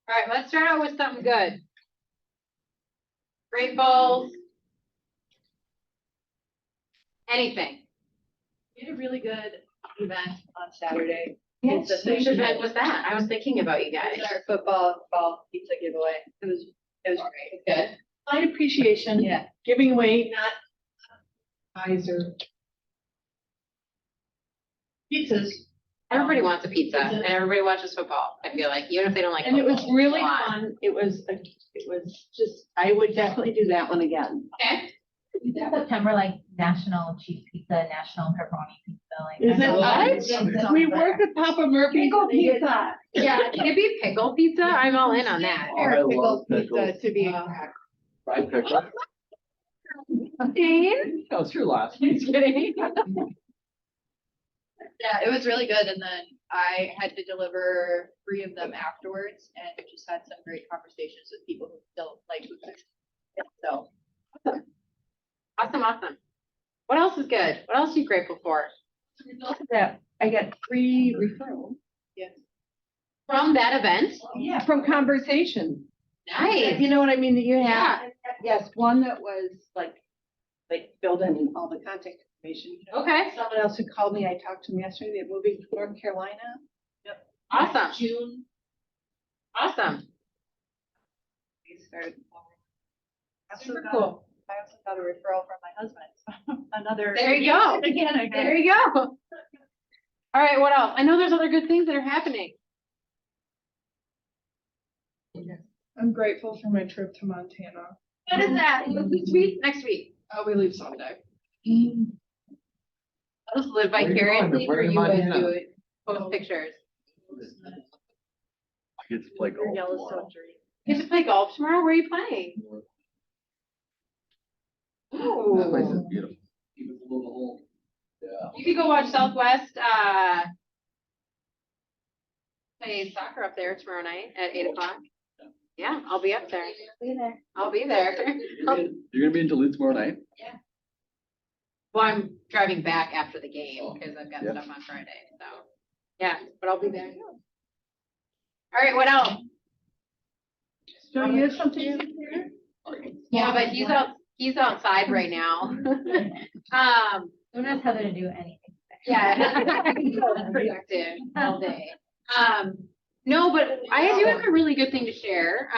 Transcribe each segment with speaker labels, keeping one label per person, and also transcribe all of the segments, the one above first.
Speaker 1: All right, let's start out with something good. Great Bowls. Anything.
Speaker 2: We had a really good event on Saturday.
Speaker 1: Yes,
Speaker 2: It's
Speaker 1: which event was that? I was thinking about you guys.
Speaker 2: It was our football pizza giveaway. It was great.
Speaker 1: Good.
Speaker 3: Client appreciation.
Speaker 2: Yeah.
Speaker 3: Giving away not pies or pizzas.
Speaker 1: Everybody wants a pizza and everybody watches football. I feel like, even if they don't like
Speaker 3: And it was
Speaker 1: football.
Speaker 3: really
Speaker 1: A lot.
Speaker 3: fun. It was just, I would definitely do that one again.
Speaker 1: Okay.
Speaker 4: September, like National Cheese Pizza, National Pepperoni Pizza. Like,
Speaker 3: Is it
Speaker 1: what?
Speaker 3: We work at Papa Murphy's.
Speaker 2: Pickle
Speaker 3: and they get-
Speaker 2: pizza.
Speaker 1: Yeah, can it be pickle pizza? I'm all in on that.
Speaker 5: Oh, I love pickles.
Speaker 2: To be exact.
Speaker 5: Fried pickle.
Speaker 1: Jane?
Speaker 5: That was your last.
Speaker 1: Just kidding.
Speaker 2: Yeah, it was really good. And then I had to deliver 3 of them afterwards and just had some great conversations with people who still like food. So
Speaker 1: Awesome, awesome. What else is good? What else are you grateful for?
Speaker 3: Result of that, I got 3 referrals.
Speaker 2: yes.
Speaker 1: From that event?
Speaker 3: Yeah, from conversation.
Speaker 1: Nice.
Speaker 3: You know what I mean, that you have? Yes, one that was like filled in all the contact information.
Speaker 1: Okay,
Speaker 3: Someone else who called me, I talked to them yesterday, they're moving to North Carolina.
Speaker 1: awesome,
Speaker 3: June.
Speaker 1: awesome.
Speaker 2: We started.
Speaker 3: Super cool.
Speaker 2: I also got a referral from my husband. Another.
Speaker 1: There you go.
Speaker 2: Again,
Speaker 1: There you go. All right, what else? I know there's other good things that are happening.
Speaker 3: I'm grateful for my trip to Montana.
Speaker 1: What is that? This week? Next week?
Speaker 3: Oh, we leave Sunday.
Speaker 1: I'll just live
Speaker 5: Where are you going?
Speaker 1: vicariously
Speaker 5: Where
Speaker 1: for
Speaker 5: in
Speaker 1: you and
Speaker 5: Montana?
Speaker 1: do it. Post pictures.
Speaker 5: I get to play golf
Speaker 2: Yellowstone
Speaker 5: tomorrow.
Speaker 2: dream.
Speaker 1: You have to play golf tomorrow? Where are you playing?
Speaker 5: That place is
Speaker 1: Ooh.
Speaker 5: beautiful. Yeah.
Speaker 1: You could go watch Southwest, play soccer up there tomorrow night at 8:00. Yeah, I'll be up there. I'll be there.
Speaker 5: You're gonna be in Duluth tomorrow night?
Speaker 1: Well, I'm driving back after the game because I've got
Speaker 5: Yeah.
Speaker 1: stuff on Friday, so, yeah, but I'll be there. All right, what else?
Speaker 3: So you have something here?
Speaker 1: Yeah, but he's outside right now.
Speaker 4: Don't ask Heather to do anything.
Speaker 1: Yeah. Productive all day. No, but I do have a really good thing to share.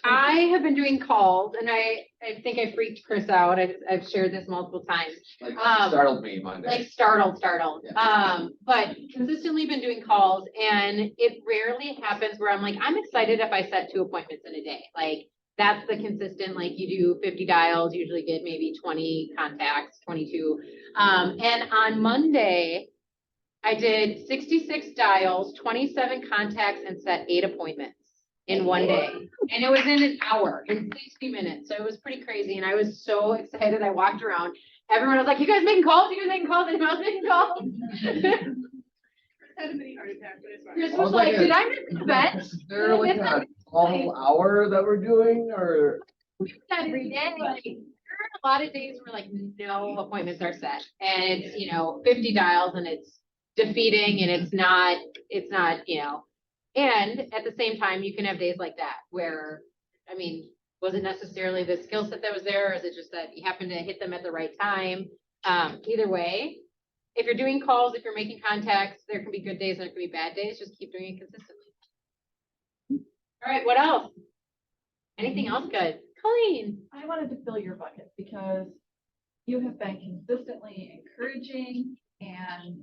Speaker 1: I have been doing calls and I think I freaked Chris out. I've shared this multiple times.
Speaker 5: Like,
Speaker 1: Um,
Speaker 5: startled me Monday.
Speaker 1: Like startled.
Speaker 5: Yeah.
Speaker 1: But consistently been doing calls and it rarely happens where I'm like, I'm excited if I set 2 appointments in a day. Like that's the consistent, like you do 50 dials, usually get maybe 20 contacts, 22. And on Monday, I did 66 dials, 27 contacts and set 8 appointments in one day. And it was in an hour, in 60 minutes. So it was pretty crazy. And I was so excited. I walked around. Everyone was like, you guys making calls? You guys making calls? Anyone else making calls?
Speaker 2: Had a mini heart attack, but it's fine.
Speaker 1: Chris was like, did I miss an event?
Speaker 5: Is there like a whole hour that we're doing or?
Speaker 1: Every day. Like, there are a lot of days where like no appointments are set. And it's, 50 dials and it's defeating and it's not, and at the same time, you can have days like that where, was it necessarily the skill set that was there, or is it just that you happen to hit them at the right time? Either way, if you're doing calls, if you're making contacts, there can be good days and there can be bad days. Just keep doing it consistently. All right, what else? Anything else good? Colleen.
Speaker 6: I wanted to fill your bucket because you have been consistently encouraging and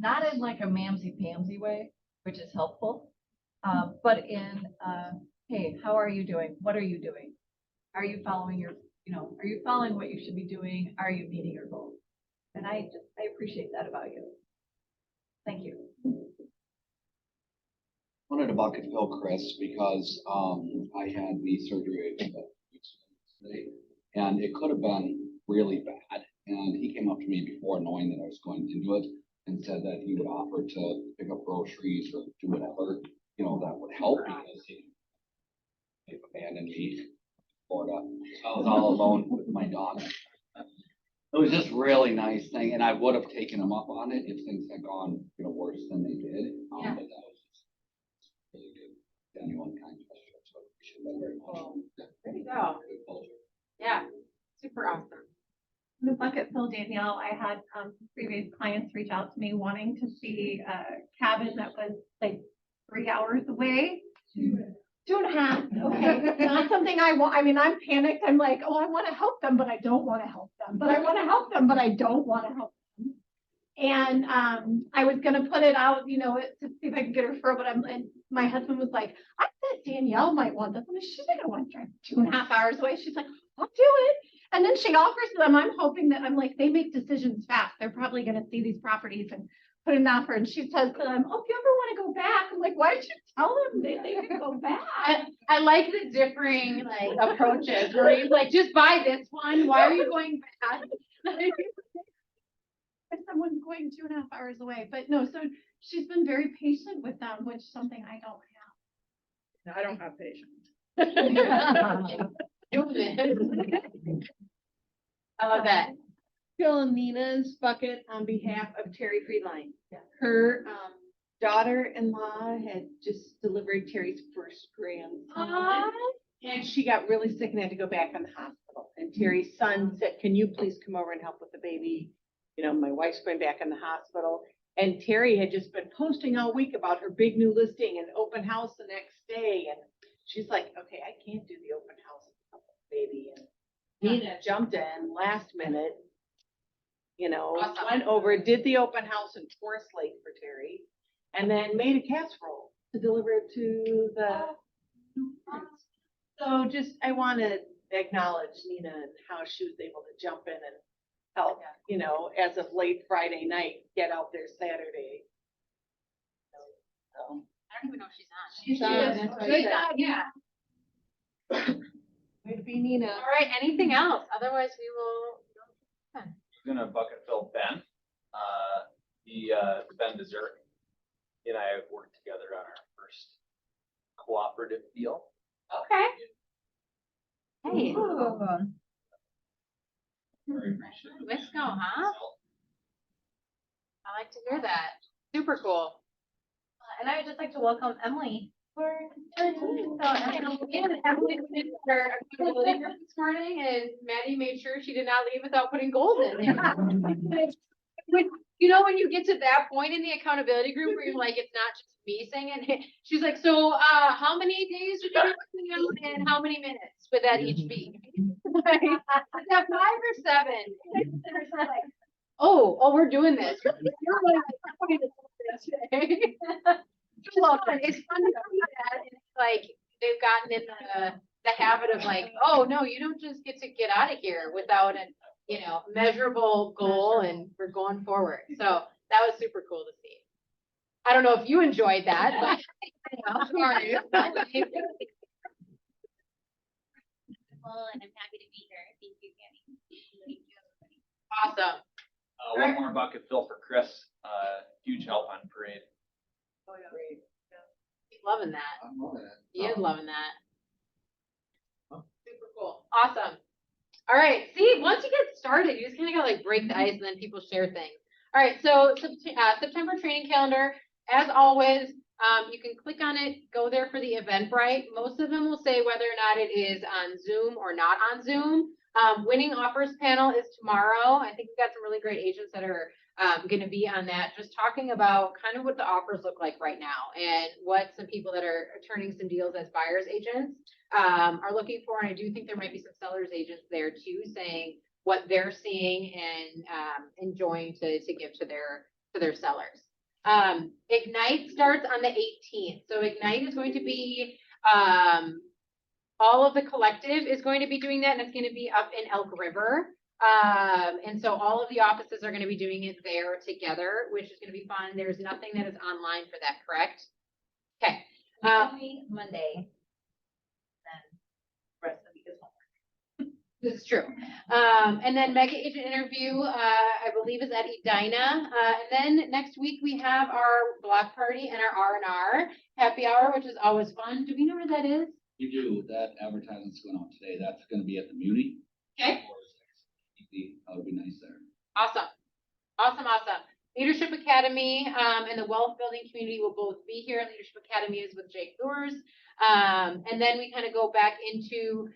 Speaker 6: not in like a mamsy-pamsy way, which is helpful, but in, hey, how are you doing? What are you doing? Are you following are you following what you should be doing? Are you meeting your goals? And I appreciate that about you. Thank you.
Speaker 7: Wanted to bucket fill Chris because I had the surgery today, and it could have been really bad. And he came up to me before knowing that I was going into it and said that he would offer to pick up groceries or do whatever, that would help because he abandoned me. Florida. So I was all alone with my daughter. It was just really nice thing, and I would have taken them up on it if things had gone, worse than they did.
Speaker 1: Yeah.
Speaker 7: But that was just really good, genuine kind gesture. So I appreciate that very much.
Speaker 1: There you go.
Speaker 7: Good culture.
Speaker 1: Yeah, super awesome.
Speaker 8: The bucket fill, Danielle, I had previous clients reach out to me wanting to see a cabin that was like 3 hours away. 2.5, okay, not something I want, I mean, I'm panicked, I'm like, oh, I wanna help them, but I don't wanna help them, but I wanna help them, but I don't wanna help them. And, I was gonna put it out, to see if I could get a referral, but and my husband was like, I bet Danielle might want this, I'm like, she's not gonna want to drive 2.5 hours away, she's like, I'll do it. And then she offers them, I'm hoping that, I'm like, they make decisions fast, they're probably gonna see these properties and put an offer, and she says to them, oh, if you ever wanna go back, I'm like, why did you tell them they could go back?
Speaker 1: I like the differing like approaches where he's like, just buy this one. Why are you going back?
Speaker 8: If someone's going 2.5 hours away, but no, so she's been very patient with them, which is something I don't have.
Speaker 3: I don't have patience.
Speaker 1: I love that.
Speaker 3: Fill Nina's bucket on behalf of Terry Friedline. Her daughter-in-law had just delivered Terry's first grandson. And she got really sick and had to go back in the hospital. And Terry's son said, can you please come over and help with the baby? My wife's going back in the hospital. And Terry had just been posting all week about her big new listing and open house the next day. And she's like, okay, I can't do the open house without the baby. And Nina jumped in last minute,
Speaker 1: Awesome.
Speaker 3: went over, did the open house in Forest Lake for Terry, and then made a casserole to deliver it to the. So I want to acknowledge Nina and how she was able to jump in and help, as of late Friday night, get out there Saturday. So,
Speaker 1: I don't even know if she's on.
Speaker 3: She's on.
Speaker 1: Good job, yeah.
Speaker 3: Way to be Nina.
Speaker 1: All right, anything else? Otherwise, we will.
Speaker 9: Gonna bucket fill Ben. Ben Dessert. He and I have worked together on our first cooperative deal.
Speaker 1: Okay. Hey,
Speaker 9: Very appreciative.
Speaker 1: Wisco, huh? I like to hear that. Super cool.
Speaker 4: And I would just like to welcome Emily for joining. So,
Speaker 1: And Emily did her accountability group this morning, and Maddie made sure she did not leave without putting goals in there. When you get to that point in the accountability group where you're like, it's not just me singing, she's like, so, how many days would you be working out and how many minutes would that each be? Like, is that 5 or 7? Oh, we're doing this. You're like, today. It's fun to see that, and it's like, they've gotten in the habit of like, oh, no, you don't just get to get out of here without an, measurable goal, and we're going forward. So that was super cool to see. I don't know if you enjoyed that, but. Sorry.
Speaker 10: And I'm happy to be here. Thank you, Kenny. Thank you, everybody.
Speaker 1: Awesome.
Speaker 9: One more bucket fill for Chris. Huge help on parade.
Speaker 1: He's loving that.
Speaker 5: I'm loving it.
Speaker 1: He is loving that. Super cool. Awesome. All right. See, once you get started, you just kind of gotta like break the ice and then people share things. All right. So September training calendar, as always, you can click on it, go there for the Eventbrite. Most of them will say whether or not it is on Zoom or not on Zoom. Winning offers panel is tomorrow. I think we've got some really great agents that are going to be on that, just talking about kind of what the offers look like right now and what some people that are turning some deals as buyers agents are looking for. And I do think there might be some sellers agents there too, saying what they're seeing and enjoying to give to their sellers. Ignite starts on the 18th. So Ignite is going to be all of the collective is going to be doing that, and it's going to be up in Elk River. And so all of the offices are going to be doing it there together, which is going to be fun. There's nothing that is online for that, correct? Okay.
Speaker 4: only Monday. Then rest of the week is homework.
Speaker 1: This is true. And then mega agent interview, I believe is at Edina. And then next week we have our block party and our R&R happy hour, which is always fun. Do we know where that is?
Speaker 7: We do, that advertisement's going out today, that's gonna be at the Muni.
Speaker 1: Okay.
Speaker 7: That would be nice there.
Speaker 1: Awesome. Awesome, awesome. Leadership Academy, and the Wealth Building Community will both be here. Leadership Academy is with Jake Lures. And then we kind of go back into,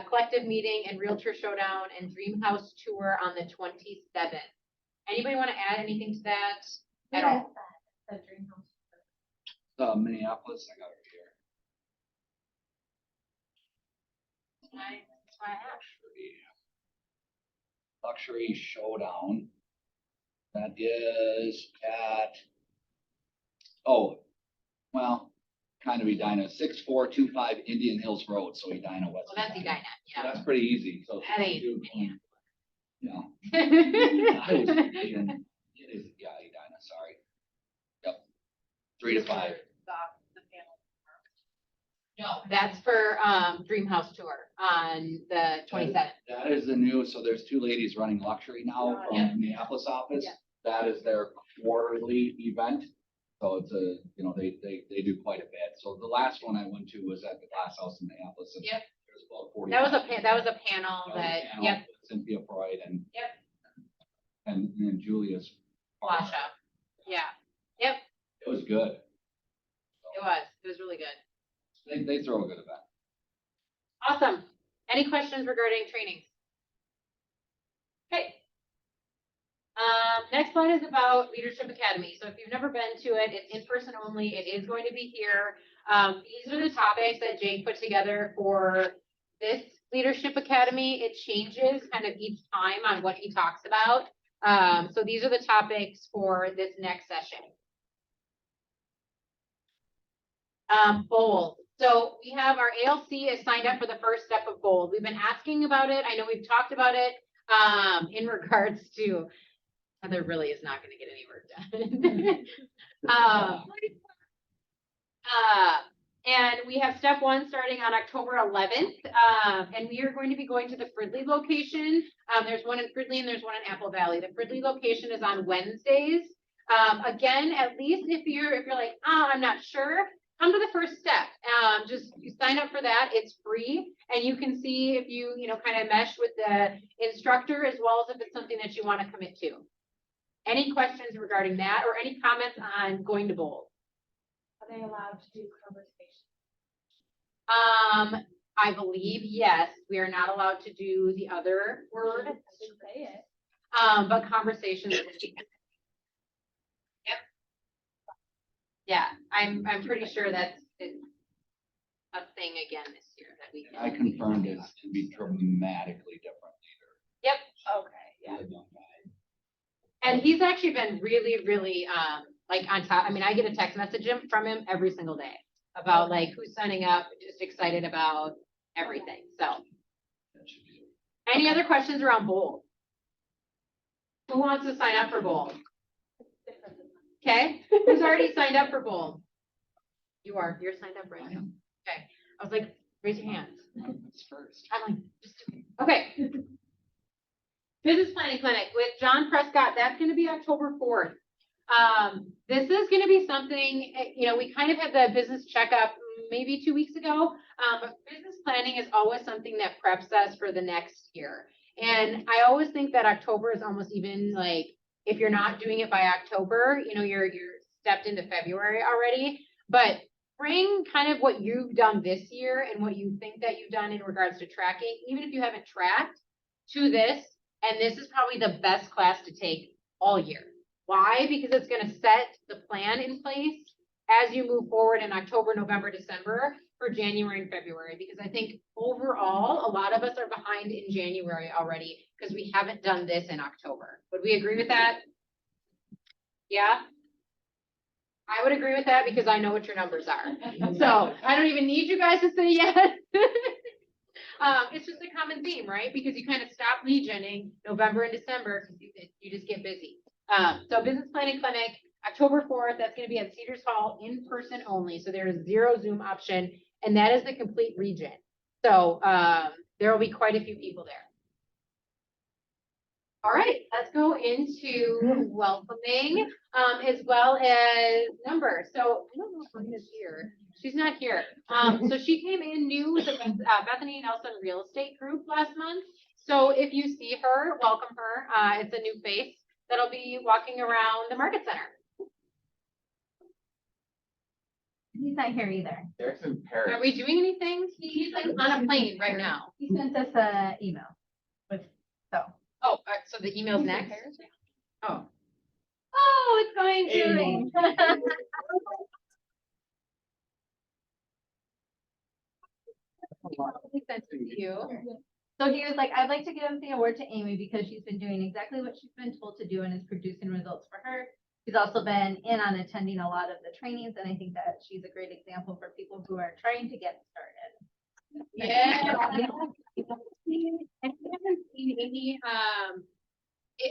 Speaker 1: collective meeting and Realtor Showdown and Dream House Tour on the 27th. Anybody want to add anything to that at all?
Speaker 4: The dream house.
Speaker 7: Minneapolis, I got it here.
Speaker 1: That's why I asked.
Speaker 7: Luxury Showdown. That is at, oh, well, kind of Edina, 6425 Indian Hills Road, so Edina, West.
Speaker 1: Well, that's Edina,
Speaker 7: So
Speaker 1: yeah.
Speaker 7: that's pretty easy, so.
Speaker 1: That ain't
Speaker 7: Yeah. I was thinking, it is, yeah, Edina, sorry. Yep. 3 to 5.
Speaker 2: The panel.
Speaker 1: No, that's for, Dream House Tour on the 27th.
Speaker 7: That is the new, so there's 2 ladies running luxury now from
Speaker 1: Yeah.
Speaker 7: the Minneapolis office.
Speaker 1: Yeah.
Speaker 7: That is their quarterly event. So it's a, you know, they do quite a bit. So the last one I went to was at the Glass House in Minneapolis. And
Speaker 1: Yep.
Speaker 7: There's about 40.
Speaker 1: That was a panel
Speaker 7: That was a
Speaker 1: that,
Speaker 7: panel
Speaker 1: yep,
Speaker 7: with Cynthia Freud and.
Speaker 1: Yep.
Speaker 7: And Julia's.
Speaker 1: Lasha. Yeah, yep,
Speaker 7: It was good.
Speaker 1: it was really good.
Speaker 7: They throw a good event.
Speaker 1: Awesome. Any questions regarding trainings? Okay. Next slide is about Leadership Academy. So if you've never been to it, it's in person only. It is going to be here. These are the topics that Jake put together for this Leadership Academy. It changes kind of each time on what he talks about. So these are the topics for this next session. Bold. So we have our ALC is signed up for the first step of Bold. We've been asking about it. I know we've talked about it in regards to Heather really is not going to get any work done. And we have step 1 starting on October 11th. And we are going to be going to the Fridley location. There's one in Fridley and there's one in Apple Valley. The Fridley location is on Wednesdays. Again, at least if you're like, I'm not sure, come to the first step. Just you sign up for that. It's free. And you can see if you kind of mesh with the instructor as well as if it's something that you want to commit to. Any questions regarding that or any comments on going to Bold?
Speaker 8: Are they allowed to do conversation?
Speaker 1: I believe, yes, we are not allowed to do the other word.
Speaker 8: I didn't say it.
Speaker 1: But conversations. Yep. Yeah, I'm pretty sure that's a thing again this year that we.
Speaker 7: I confirmed it's to be dramatically different
Speaker 1: Yep.
Speaker 8: Okay, yeah.
Speaker 1: And he's actually been really, really, like on top. I mean, I get a text message from him every single day about like who's signing up, just excited about everything. So any other questions around Bold? Who wants to sign up for Bold? Okay, who's already signed up for Bold? You're signed up, right? Okay, I was like, raise your hands.
Speaker 7: It's first.
Speaker 1: I'm like, just do it. Okay. Business Planning Clinic with John Prescott, that's gonna be October 4th. This is gonna be something, we kind of had the business checkup maybe 2 weeks ago, but business planning is always something that preps us for the next year. And I always think that October is almost even like, if you're not doing it by October, you're stepped into February already, but bring kind of what you've done this year and what you think that you've done in regards to tracking, even if you haven't tracked, to this. And this is probably the best class to take all year. Why? Because it's going to set the plan in place as you move forward in October, November, December for January and February. Because I think overall, a lot of us are behind in January already because we haven't done this in October. Would we agree with that? Yeah? I would agree with that because I know what your numbers are. So I don't even need you guys to say yes. It's just a common theme, right? Because you kind of stop lead genning November and December because you just get busy. So Business Planning Clinic, October 4th, that's going to be at Cedars Hall in person only. So there is 0 Zoom option, and that is the complete region. So there will be quite a few people there. All right, let's go into welcoming, as well as numbers. So I don't know if Marina's here. She's not here. So she came in new with the Bethany Nelson Real Estate Group last month. So if you see her, welcome her. It's a new face that'll be walking around the Market Center.
Speaker 4: He's not here either.
Speaker 5: Eric's in
Speaker 1: Are
Speaker 5: Paris.
Speaker 1: we doing anything? He's like on a plane right now.
Speaker 4: He sent us a email with, so.
Speaker 1: Oh, so the email's next? Oh. Oh, it's going to. He sent it to you.
Speaker 4: So he was like, I'd like to give the award to Amy because she's been doing exactly what she's been told to do and is producing results for her. She's also been in on attending a lot of the trainings, and I think that she's a great example for people who are trying to get started.
Speaker 1: Yeah. And we haven't seen Amy,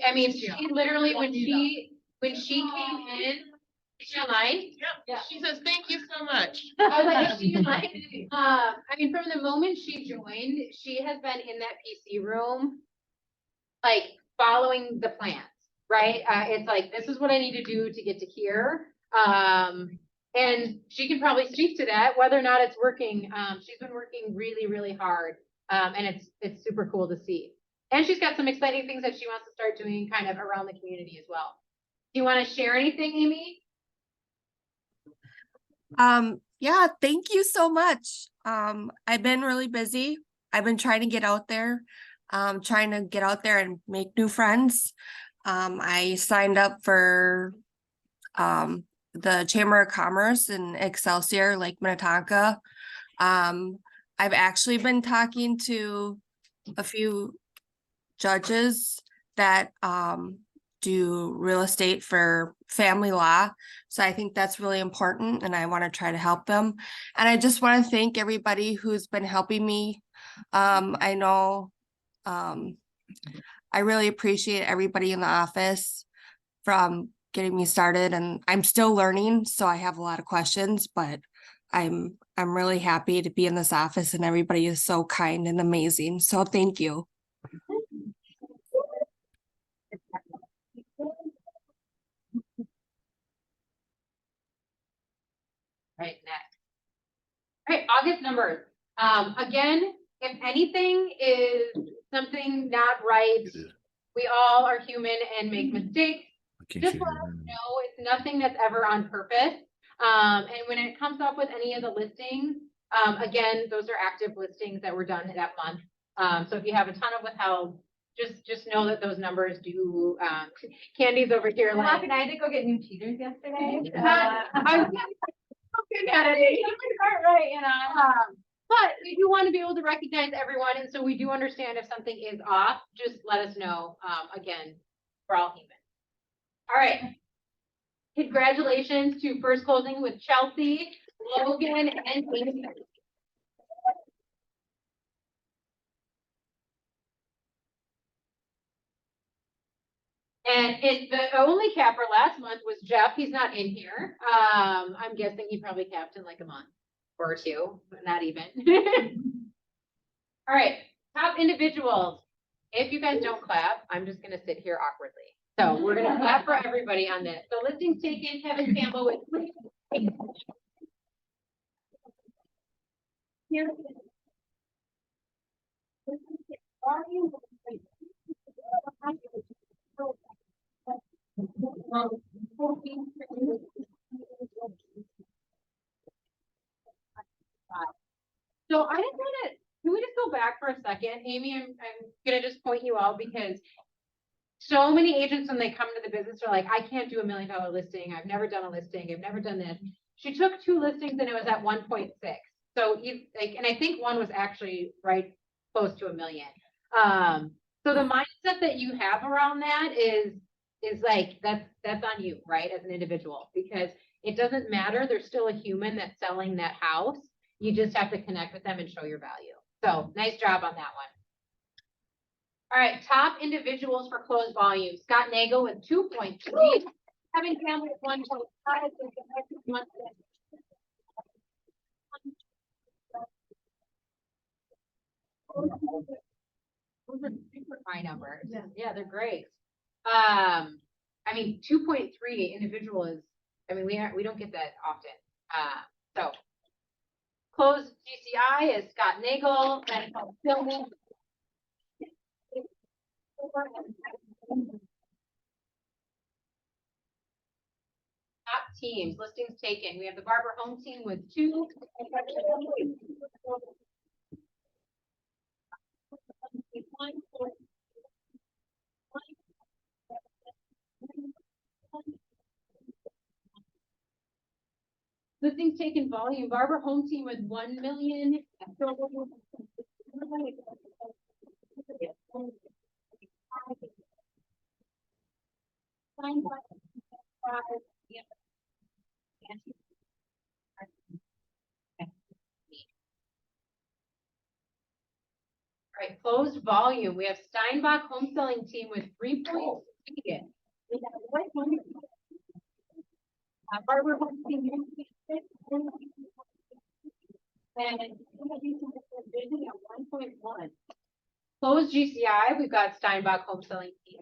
Speaker 1: I mean, she literally, when she came in, is she online?
Speaker 3: Yeah.
Speaker 11: She says, thank you so much.
Speaker 1: I was like, is she online? I mean, from the moment she joined, she has been in that PC room, like following the plans, right? It's like, this is what I need to do to get to here. And she can probably speak to that, whether or not it's working. She's been working really, really hard. And it's super cool to see. And she's got some exciting things that she wants to start doing kind of around the community as well. Do you want to share anything, Amy?
Speaker 12: Yeah, thank you so much. I've been really busy. I've been trying to get out there, and make new friends. I signed up for the Chamber of Commerce in Excelsior, Lake Minnetonka. I've actually been talking to a few judges that do real estate for family law. So I think that's really important and I want to try to help them. And I just want to thank everybody who's been helping me. I know I really appreciate everybody in the office from getting me started, and I'm still learning, so I have a lot of questions, but I'm really happy to be in this office and everybody is so kind and amazing. So thank you.
Speaker 1: Right, next. All right, August numbers. Again, if anything is something not right, we all are human and make mistakes. Just let us know. It's nothing that's ever on purpose. And when it comes up with any of the listings, again, those are active listings that were done that month. So if you have a ton of withheld, just know that those numbers do, Candy's over here like.
Speaker 4: And I had to go get new cheaters yesterday.
Speaker 1: I'm looking at it.
Speaker 4: Right, you know.
Speaker 1: But we do want to be able to recognize everyone, and so we do understand if something is off, just let us know. Again, we're all human. All right. Congratulations to first closing with Chelsea, Logan, and Amy. And the only capper last month was Jeff. He's not in here. I'm guessing he probably capped in like a month or two, but not even. All right, top individuals. If you guys don't clap, I'm just gonna sit here awkwardly. So we're gonna clap for everybody on this. So listings taken, Kevin Campbell with. So I just want to, can we just go back for a second? Amy, I'm gonna just point you out because so many agents when they come to the business are like, I can't do $1 million listing. I've never done a listing. I've never done this. She took 2 listings and it was at 1.6. So you like, and I think one was actually right close to $1 million. So the mindset that you have around that is like, that's on you, right? As an individual, because it doesn't matter. There's still a human that's selling that house. You just have to connect with them and show your value. So nice job on that one. All right, top individuals for closed volume. Scott Nagel with 2.3. Kevin Campbell with 1.5. super high numbers.
Speaker 3: Yeah.
Speaker 1: Yeah, they're great. I mean, 2.3 individual is, I mean, we don't get that often. So closed GCI is Scott Nagel, then Phil. Top teams, listings taken. We have the Barber Home Team with 2. Listings taken volume, Barber Home Team with 1 million. All right, closed volume. We have Steinbach Home Selling Team with 3 points. Barber Home Team. And 1.1. Closed GCI, we've got Steinbach Home Selling Team.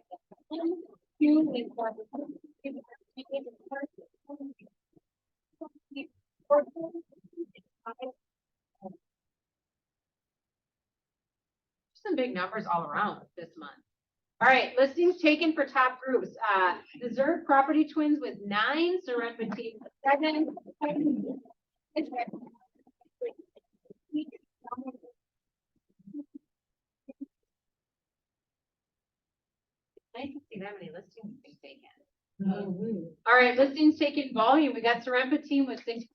Speaker 1: Some big numbers all around this month. All right, listings taken for top groups. Desert Property Twins with 9, Serenity with 7. Nice to see that many listings being taken. All right, listings taken volume. We got Serempa Team with 6.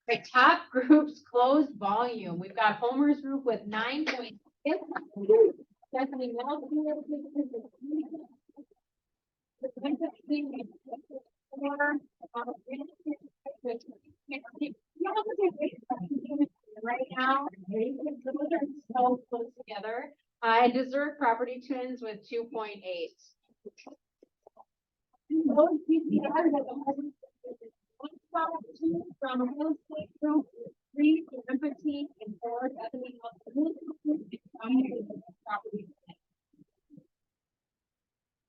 Speaker 1: Right, top groups closed volume. We've got Homer's Group with 9.6. Stephanie Nelson. Right now, those are so close together. And Desert Property Twins with 2.8. From real estate group, 3 empathy and 4 Bethany.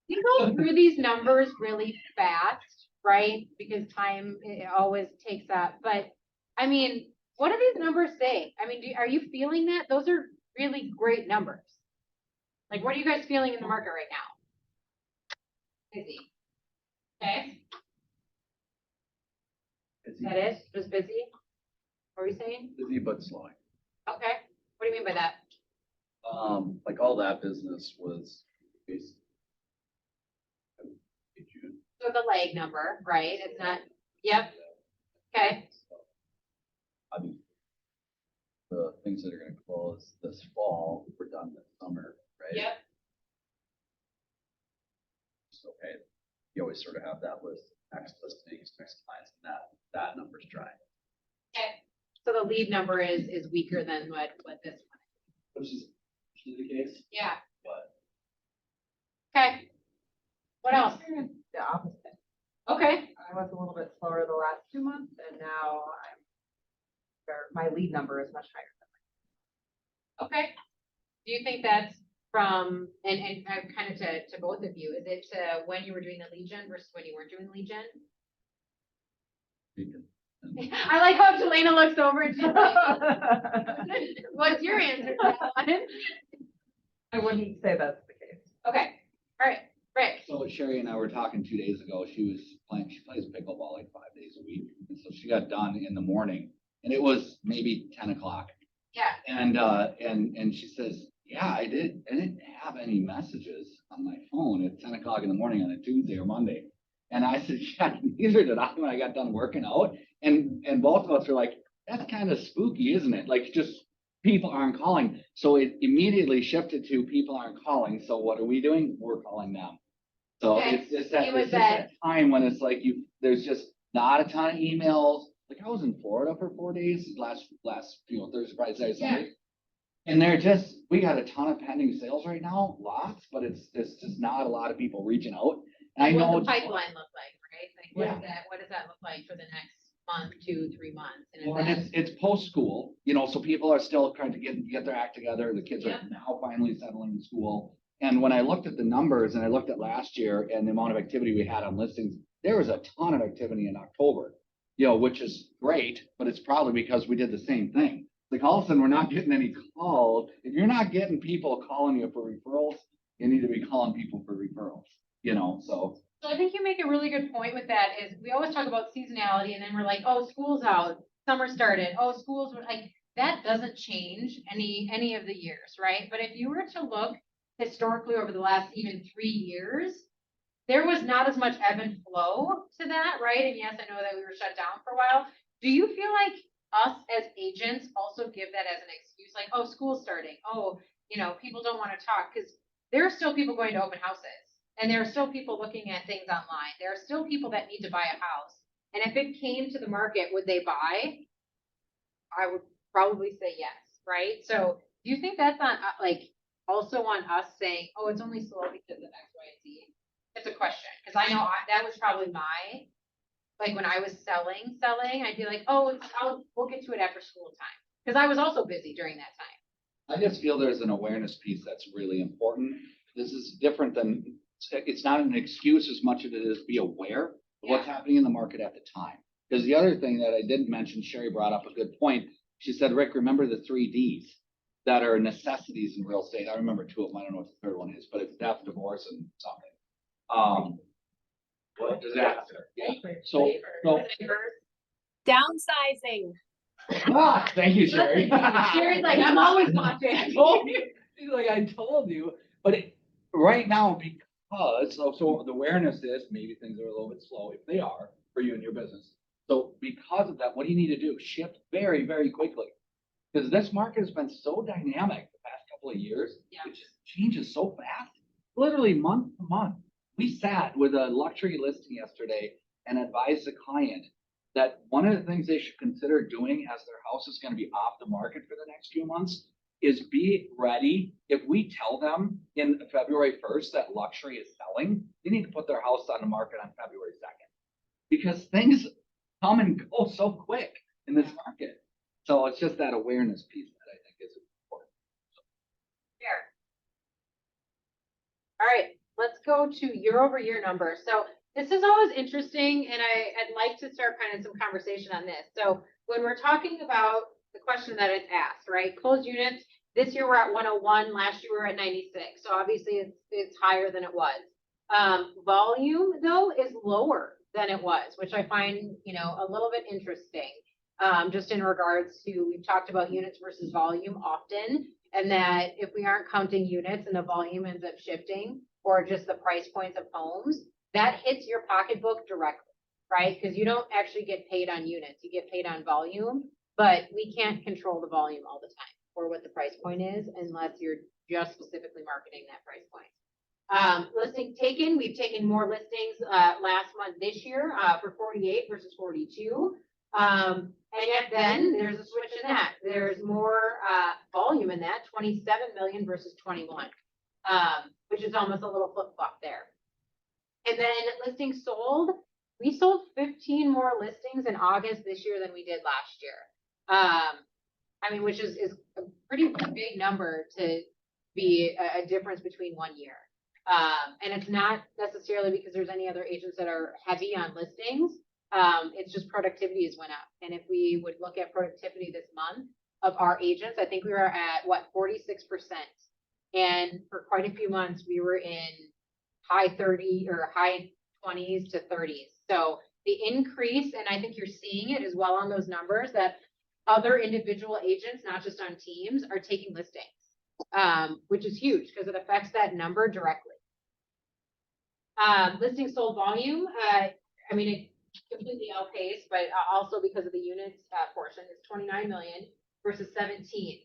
Speaker 1: You go through these numbers really fast, right? Because time it always takes up. But I mean, what do these numbers say? I mean, are you feeling that? Those are really great numbers. Like, what are you guys feeling in the market right now? Busy. Okay.
Speaker 5: Busy.
Speaker 1: That is just busy. What are we saying?
Speaker 5: Busy but slowing.
Speaker 1: Okay. What do you mean by that?
Speaker 5: Like all that business was based. in June.
Speaker 1: So the leg number, right? It's not, yep. Okay.
Speaker 5: I mean, the things that are gonna close this fall, were done this summer, right?
Speaker 1: Yep.
Speaker 5: So, okay, you always sort of have that list, next listings, next clients, and that number's dry.
Speaker 1: Okay. So the lead number is weaker than what this one.
Speaker 5: Which is usually the case,
Speaker 1: Yeah.
Speaker 5: but
Speaker 1: Okay. What else?
Speaker 13: The opposite.
Speaker 1: Okay.
Speaker 13: I was a little bit slower the last 2 months and now my lead number is much higher.
Speaker 1: Okay. Do you think that's from, and kind of to both of you, is it when you were doing the lead gen versus when you weren't doing the lead gen?
Speaker 5: you can.
Speaker 1: I like how Jelena looks over and she's like, what's your answer to that one?
Speaker 13: I wouldn't say that's the case.
Speaker 1: Okay. All right. Rick.
Speaker 7: So Sherry and I were talking 2 days ago. She plays pickleball like 5 days a week. And so she got done in the morning and it was maybe 10 o'clock.
Speaker 1: Yeah.
Speaker 7: And she says, yeah, I didn't have any messages on my phone at 10 o'clock in the morning on a Tuesday or Monday. And I said, yeah, neither did I when I got done working out. And both of us are like, that's kind of spooky, isn't it? Like just people aren't calling. So it immediately shifted to people aren't calling. So what are we doing? We're calling them. So
Speaker 1: Okay.
Speaker 7: it's
Speaker 1: It was
Speaker 7: just that time when it's like there's just not a ton of emails. Like I was in Florida for 4 days last Thursday, Friday, Saturday, Sunday. And they're just, we got a ton of pending sales right now, lots, but it's just not a lot of people reaching out. And I know.
Speaker 1: What the pipeline look like, right? Like, what does that look like for the next month, 2-3 months? And is
Speaker 7: Well, and
Speaker 1: that-
Speaker 7: it's post-school, you know, so people are still trying to get their act together. The kids are now finally settling in school. And when I looked at the numbers and I looked at last year and the amount of activity we had on listings, there was a ton of activity in October, you know, which is great, but it's probably because we did the same thing. Like all of a sudden, we're not getting any calls. If you're not getting people calling you for referrals, you need to be calling people for referrals, you know, so.
Speaker 1: So I think you make a really good point with that is we always talk about seasonality and then we're like, oh, school's out, summer started, oh, school's like, that doesn't change any of the years, right? But if you were to look historically over the last even 3 years, there was not as much ebb and flow to that, right? And yes, I know that we were shut down for a while. Do you feel like us as agents also give that as an excuse? Like, oh, school's starting. Oh, you know, people don't want to talk because there are still people going to open houses and there are still people looking at things online. There are still people that need to buy a house. And if it came to the market, would they buy? I would probably say yes, right? So do you think that's on, like, also on us saying, oh, it's only slow because of X, Y, and Z? It's a question, because I know that was probably like when I was selling, I'd be like, oh, we'll get to it after school time. Because I was also busy during that time.
Speaker 7: I just feel there's an awareness piece that's really important. This is different than, it's not an excuse as much as it is be aware of what's happening in the market at the time. Because the other thing that I didn't mention, Sherry brought up a good point. She said, Rick, remember the 3 Ds that are necessities in real estate. I remember 2 of them. I don't know what the third one is, but it's death, divorce, and something. What? Disaster. Yeah. So
Speaker 10: Downsizing.
Speaker 7: thank you, Sherry.
Speaker 1: Sherry's like, I'm always watching.
Speaker 7: I told you. She's like, I told you. But right now, because so the awareness is maybe things are a little bit slow, if they are for you and your business. So because of that, what do you need to do? Shift very, very quickly. Because this market has been so dynamic the past couple of years. It just changes so fast. Literally month to month. We sat with a luxury listing yesterday and advised the client that one of the things they should consider doing as their house is going to be off the market for the next few months is be ready. If we tell them in February 1st that luxury is selling, they need to put their house on the market on February 2nd because things come and go so quick in this market. So it's just that awareness piece that I think is important.
Speaker 1: Fair. All right, let's go to year-over-year numbers. So this is always interesting, and I'd like to start kind of some conversation on this. So when we're talking about the question that it's asked, right? Closed units, this year we're at 101, last year we were at 96. So obviously it's higher than it was. Volume though is lower than it was, which I find, you know, a little bit interesting. Just in regards to, we've talked about units versus volume often, and that if we aren't counting units and the volume ends up shifting, or just the price points of homes, that hits your pocketbook directly, right? Because you don't actually get paid on units, you get paid on volume, but we can't control the volume all the time or what the price point is unless you're just specifically marketing that price point. Listing taken, we've taken more listings last month this year for 48 versus 42. And yet then there's a switch in that. There's more volume in that, 27 million versus 21, which is almost a little flip-flop there. And then listings sold, we sold 15 more listings in August this year than we did last year. I mean, which is a pretty big number to be a difference between 1 year. And it's not necessarily because there's any other agents that are heavy on listings. It's just productivity has went up. And if we would look at productivity this month of our agents, I think we were at 46%. And for quite a few months, we were in high 30 or high 20s to 30s. So the increase, and I think you're seeing it as well on those numbers, that other individual agents, not just on teams, are taking listings, which is huge because it affects that number directly. Listing sold volume, I mean, it completely outpaced, but also because of the units portion is 29 million versus 17.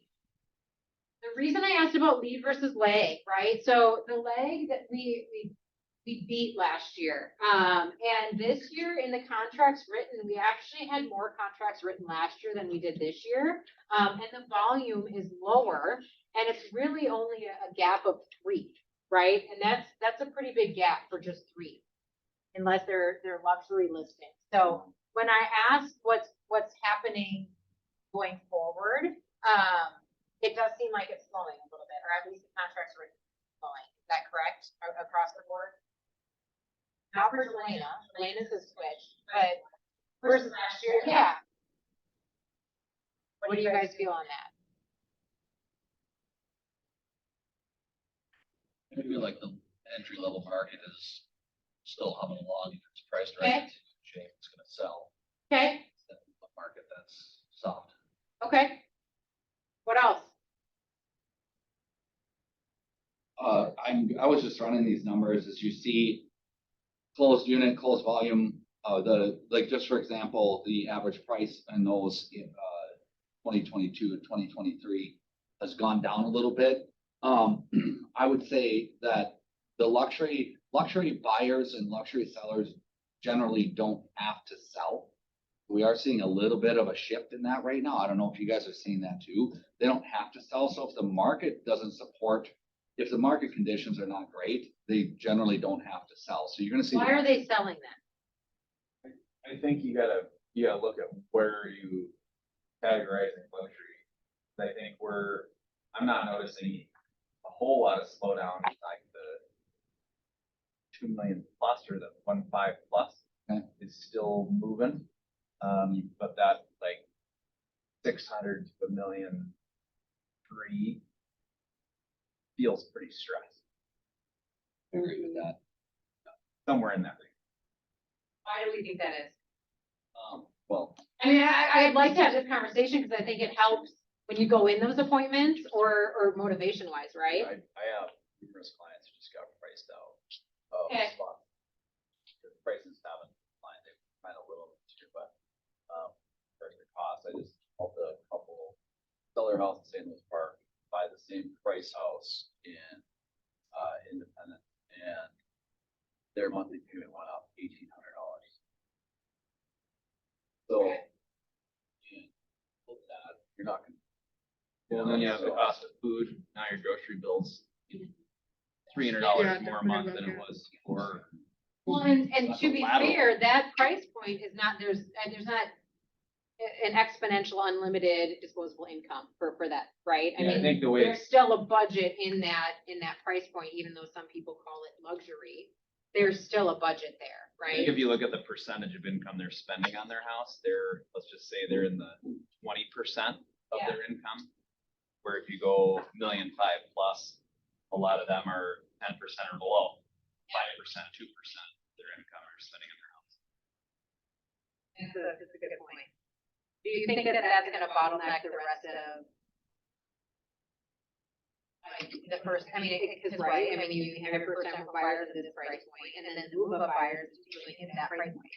Speaker 1: The reason I asked about lead versus lag, right? So the lag that we beat last year, and this year in the contracts written, we actually had more contracts written last year than we did this year, and the volume is lower, and it's really only a gap of 3, right? And that's a pretty big gap for just 3. Unless they're luxury listings. So when I ask what's happening going forward, it does seem like it's slowing a little bit, or at least the contracts are slowing. Is that correct across the board? Not for Helena. Helena's a switch, but versus last year, yeah. What do you guys feel on that?
Speaker 5: I feel like the entry level market is still humming along, it's priced
Speaker 1: Okay.
Speaker 5: right, shape, it's gonna sell.
Speaker 1: Okay,
Speaker 5: The market that's soft.
Speaker 1: okay. What else?
Speaker 7: I was just running these numbers as you see closed unit, closed volume, like just for example, the average price in those, 2022 and 2023 has gone down a little bit. I would say that the luxury buyers and luxury sellers generally don't have to sell. We are seeing a little bit of a shift in that right now. I don't know if you guys are seeing that too. They don't have to sell. So if the market doesn't support, if the market conditions are not great, they generally don't have to sell. So you're gonna see.
Speaker 1: Why are they selling then?
Speaker 9: I think you gotta look at where you categorizing luxury. I think I'm not noticing a whole lot of slowdown in like the 2 million plus or the 1.5 plus is still moving. But that like 600 to 1.3 million feels pretty stressed.
Speaker 5: I agree with that.
Speaker 9: Somewhere in that range.
Speaker 1: Why do we think that is?
Speaker 5: Well,
Speaker 1: I mean, I'd like to have this conversation because I think it helps when you go in those appointments or motivation wise, right?
Speaker 5: I have numerous clients who just got priced out of
Speaker 1: Okay.
Speaker 5: spots. The prices haven't declined, they've kind of a little bit too, but, for the cost, I just helped a couple sell their house in St. Louis Park, buy the same price house in, Independent, and their monthly payment went up $1,800. So, with that, you're not gonna.
Speaker 9: And then you have the cost of food, now your grocery bills, $300 more a month than it was before.
Speaker 1: Well, and to be
Speaker 9: Lateral.
Speaker 1: fair, that price point is not, there's not an exponential unlimited disposable income for that, right?
Speaker 9: Yeah, I think the way
Speaker 1: There's still a budget in that price point, even though some people call it luxury. There's still a budget there,
Speaker 9: I think
Speaker 1: right?
Speaker 9: if you look at the percentage of income they're spending on their house, let's just say they're in the 20% of
Speaker 1: Yeah.
Speaker 9: their income. Where if you go 1.5 million plus, a lot of them are 10% or below, 5%, 2% of their income are spending on their house.
Speaker 1: That's a good point. Do you think that that's gonna bottleneck the rest of? Like the first, I mean, because right, I mean, you have your first time buyers at this price point, and then the move up buyers usually hit that price point.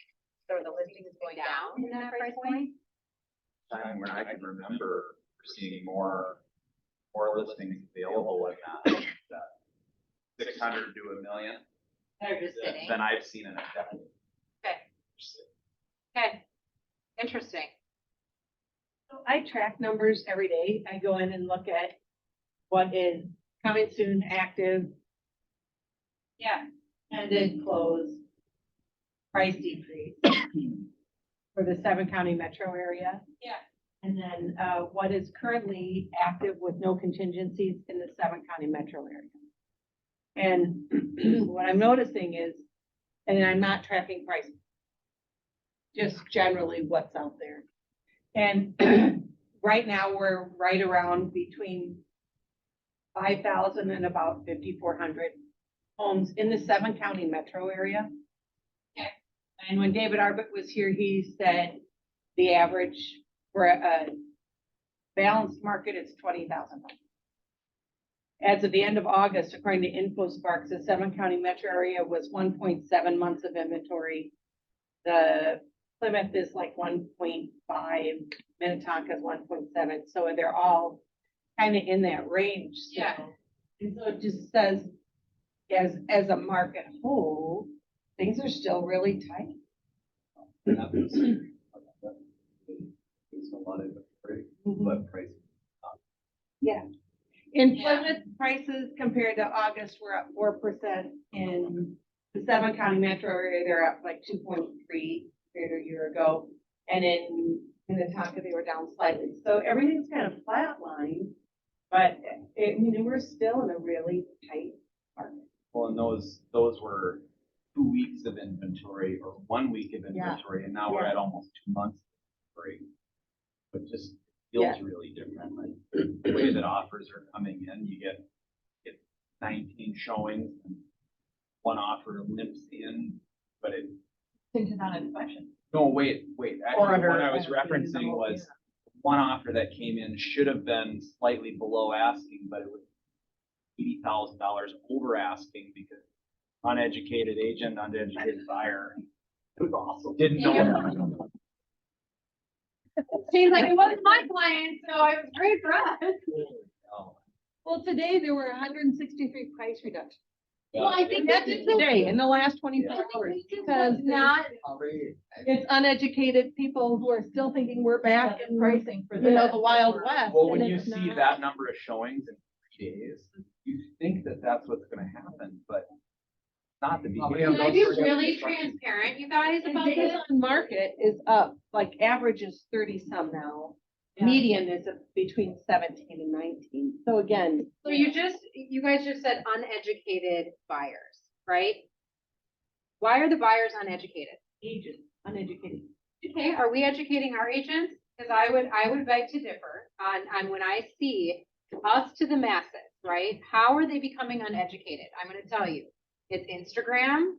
Speaker 1: So are the listings going down in that price point?
Speaker 9: Time when I can remember seeing more listings available like that 600 to 1 million
Speaker 1: That are just sitting.
Speaker 9: than I've seen in a decade.
Speaker 1: Okay, interesting.
Speaker 3: So I track numbers every day. I go in and look at what is coming soon, active. Yeah, ended, closed, price decrease for the 7-county metro area.
Speaker 1: Yeah.
Speaker 3: And then, what is currently active with no contingencies in the 7-county metro area. And what I'm noticing is, and I'm not tracking pricing, just generally what's out there. And right now, we're right around between 5,000 and about 5,400 homes in the 7-county metro area. And when David Arbit was here, he said the average for a balanced market is 20,000. As of the end of August, according to InfoSparks, the 7-county metro area was 1.7 months of inventory. The Plymouth is like 1.5, Minnetonka is 1.7, so they're all kind of in that range still.
Speaker 1: Yeah.
Speaker 3: And so it just says, as a market whole, things are still really tight.
Speaker 5: It's a lot of inventory, but price.
Speaker 3: Yeah. Employment prices compared to August were up 4%. In the 7 county metro area, they're up like 2.3 compared to a year ago. And in Minnetonka, they were down slightly. So everything's kind of flatlined, but I mean, we're still in a really tight market.
Speaker 5: Well, and those were 2 weeks of inventory or 1 week of
Speaker 3: Yeah.
Speaker 5: inventory, and now we're
Speaker 3: Yeah.
Speaker 5: at almost 2 months. Great. But just
Speaker 3: Yeah.
Speaker 5: feels really different, like the way that offers are coming in, you get 19 showings and one offer limps in, but it,
Speaker 6: Contingent on inspection.
Speaker 5: no, wait,
Speaker 13: Or
Speaker 5: actually, the
Speaker 13: under
Speaker 5: one I was
Speaker 13: NFP,
Speaker 5: referencing was one offer that came in should have been slightly below asking, but it was $80,000 over asking because uneducated agent, uneducated buyer. It was awesome. Didn't know.
Speaker 1: She's like, it wasn't my client, so it was great for us.
Speaker 3: Well, today there were 163 price reductions.
Speaker 1: Well, I think that's just the
Speaker 3: Today, in the last 24 hours, because
Speaker 1: not,
Speaker 3: it's uneducated people who are still thinking we're back in,
Speaker 6: Pricing for
Speaker 3: you know,
Speaker 6: this.
Speaker 3: the Wild West.
Speaker 5: Well, when
Speaker 3: and
Speaker 5: you
Speaker 3: it's
Speaker 5: see
Speaker 3: not.
Speaker 5: that number of showings in 3 days, you think that that's what's gonna happen, but not the behavior.
Speaker 1: can I be really transparent, you guys,
Speaker 3: And
Speaker 1: about
Speaker 3: days
Speaker 1: this?
Speaker 3: on market is up, like average is 30 some now.
Speaker 6: Yeah.
Speaker 3: Median is between 17 and 19. So again,
Speaker 1: So you guys just said uneducated buyers, right? Why are the buyers uneducated?
Speaker 3: agents, uneducated.
Speaker 1: Okay, are we educating our agents? Because I would beg to differ on when I see us to the masses, right? How are they becoming uneducated? I'm gonna tell you. It's Instagram,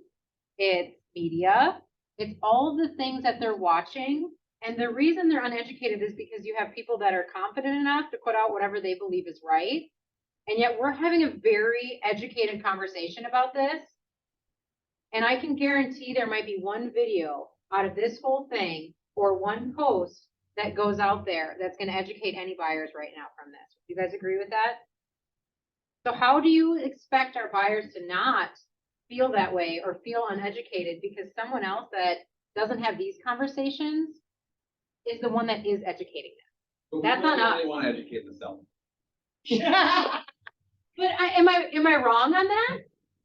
Speaker 1: it's media, it's all of the things that they're watching. And the reason they're uneducated is because you have people that are confident enough to put out whatever they believe is right. And yet we're having a very educated conversation about this. And I can guarantee there might be one video out of this whole thing or one post that goes out there that's gonna educate any buyers right now from this. Do you guys agree with that? So how do you expect our buyers to not feel that way or feel uneducated because someone else that doesn't have these conversations is the one that is educating them? That's not us.
Speaker 5: They wanna educate the seller.
Speaker 1: But am I wrong on that?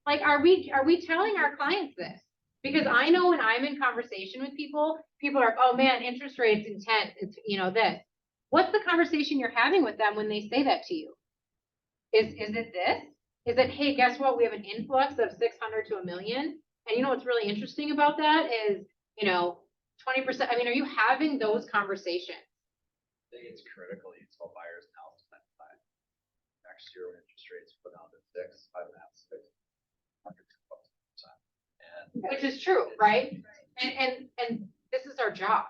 Speaker 1: Like, are we telling our clients this? Because I know when I'm in conversation with people, people are, oh man, interest rates intense, it's, you know, this. What's the conversation you're having with them when they say that to you? Is it this? Is it, hey, guess what? We have an influx of 600 to 1 million. And you know what's really interesting about that is, you know, 20%. I mean, are you having those conversations?
Speaker 5: I think it's critical, you tell buyers now to spend time. Next year, when interest rates go down to 6, 5.5, 6.
Speaker 1: Which is true, right? And this is our job.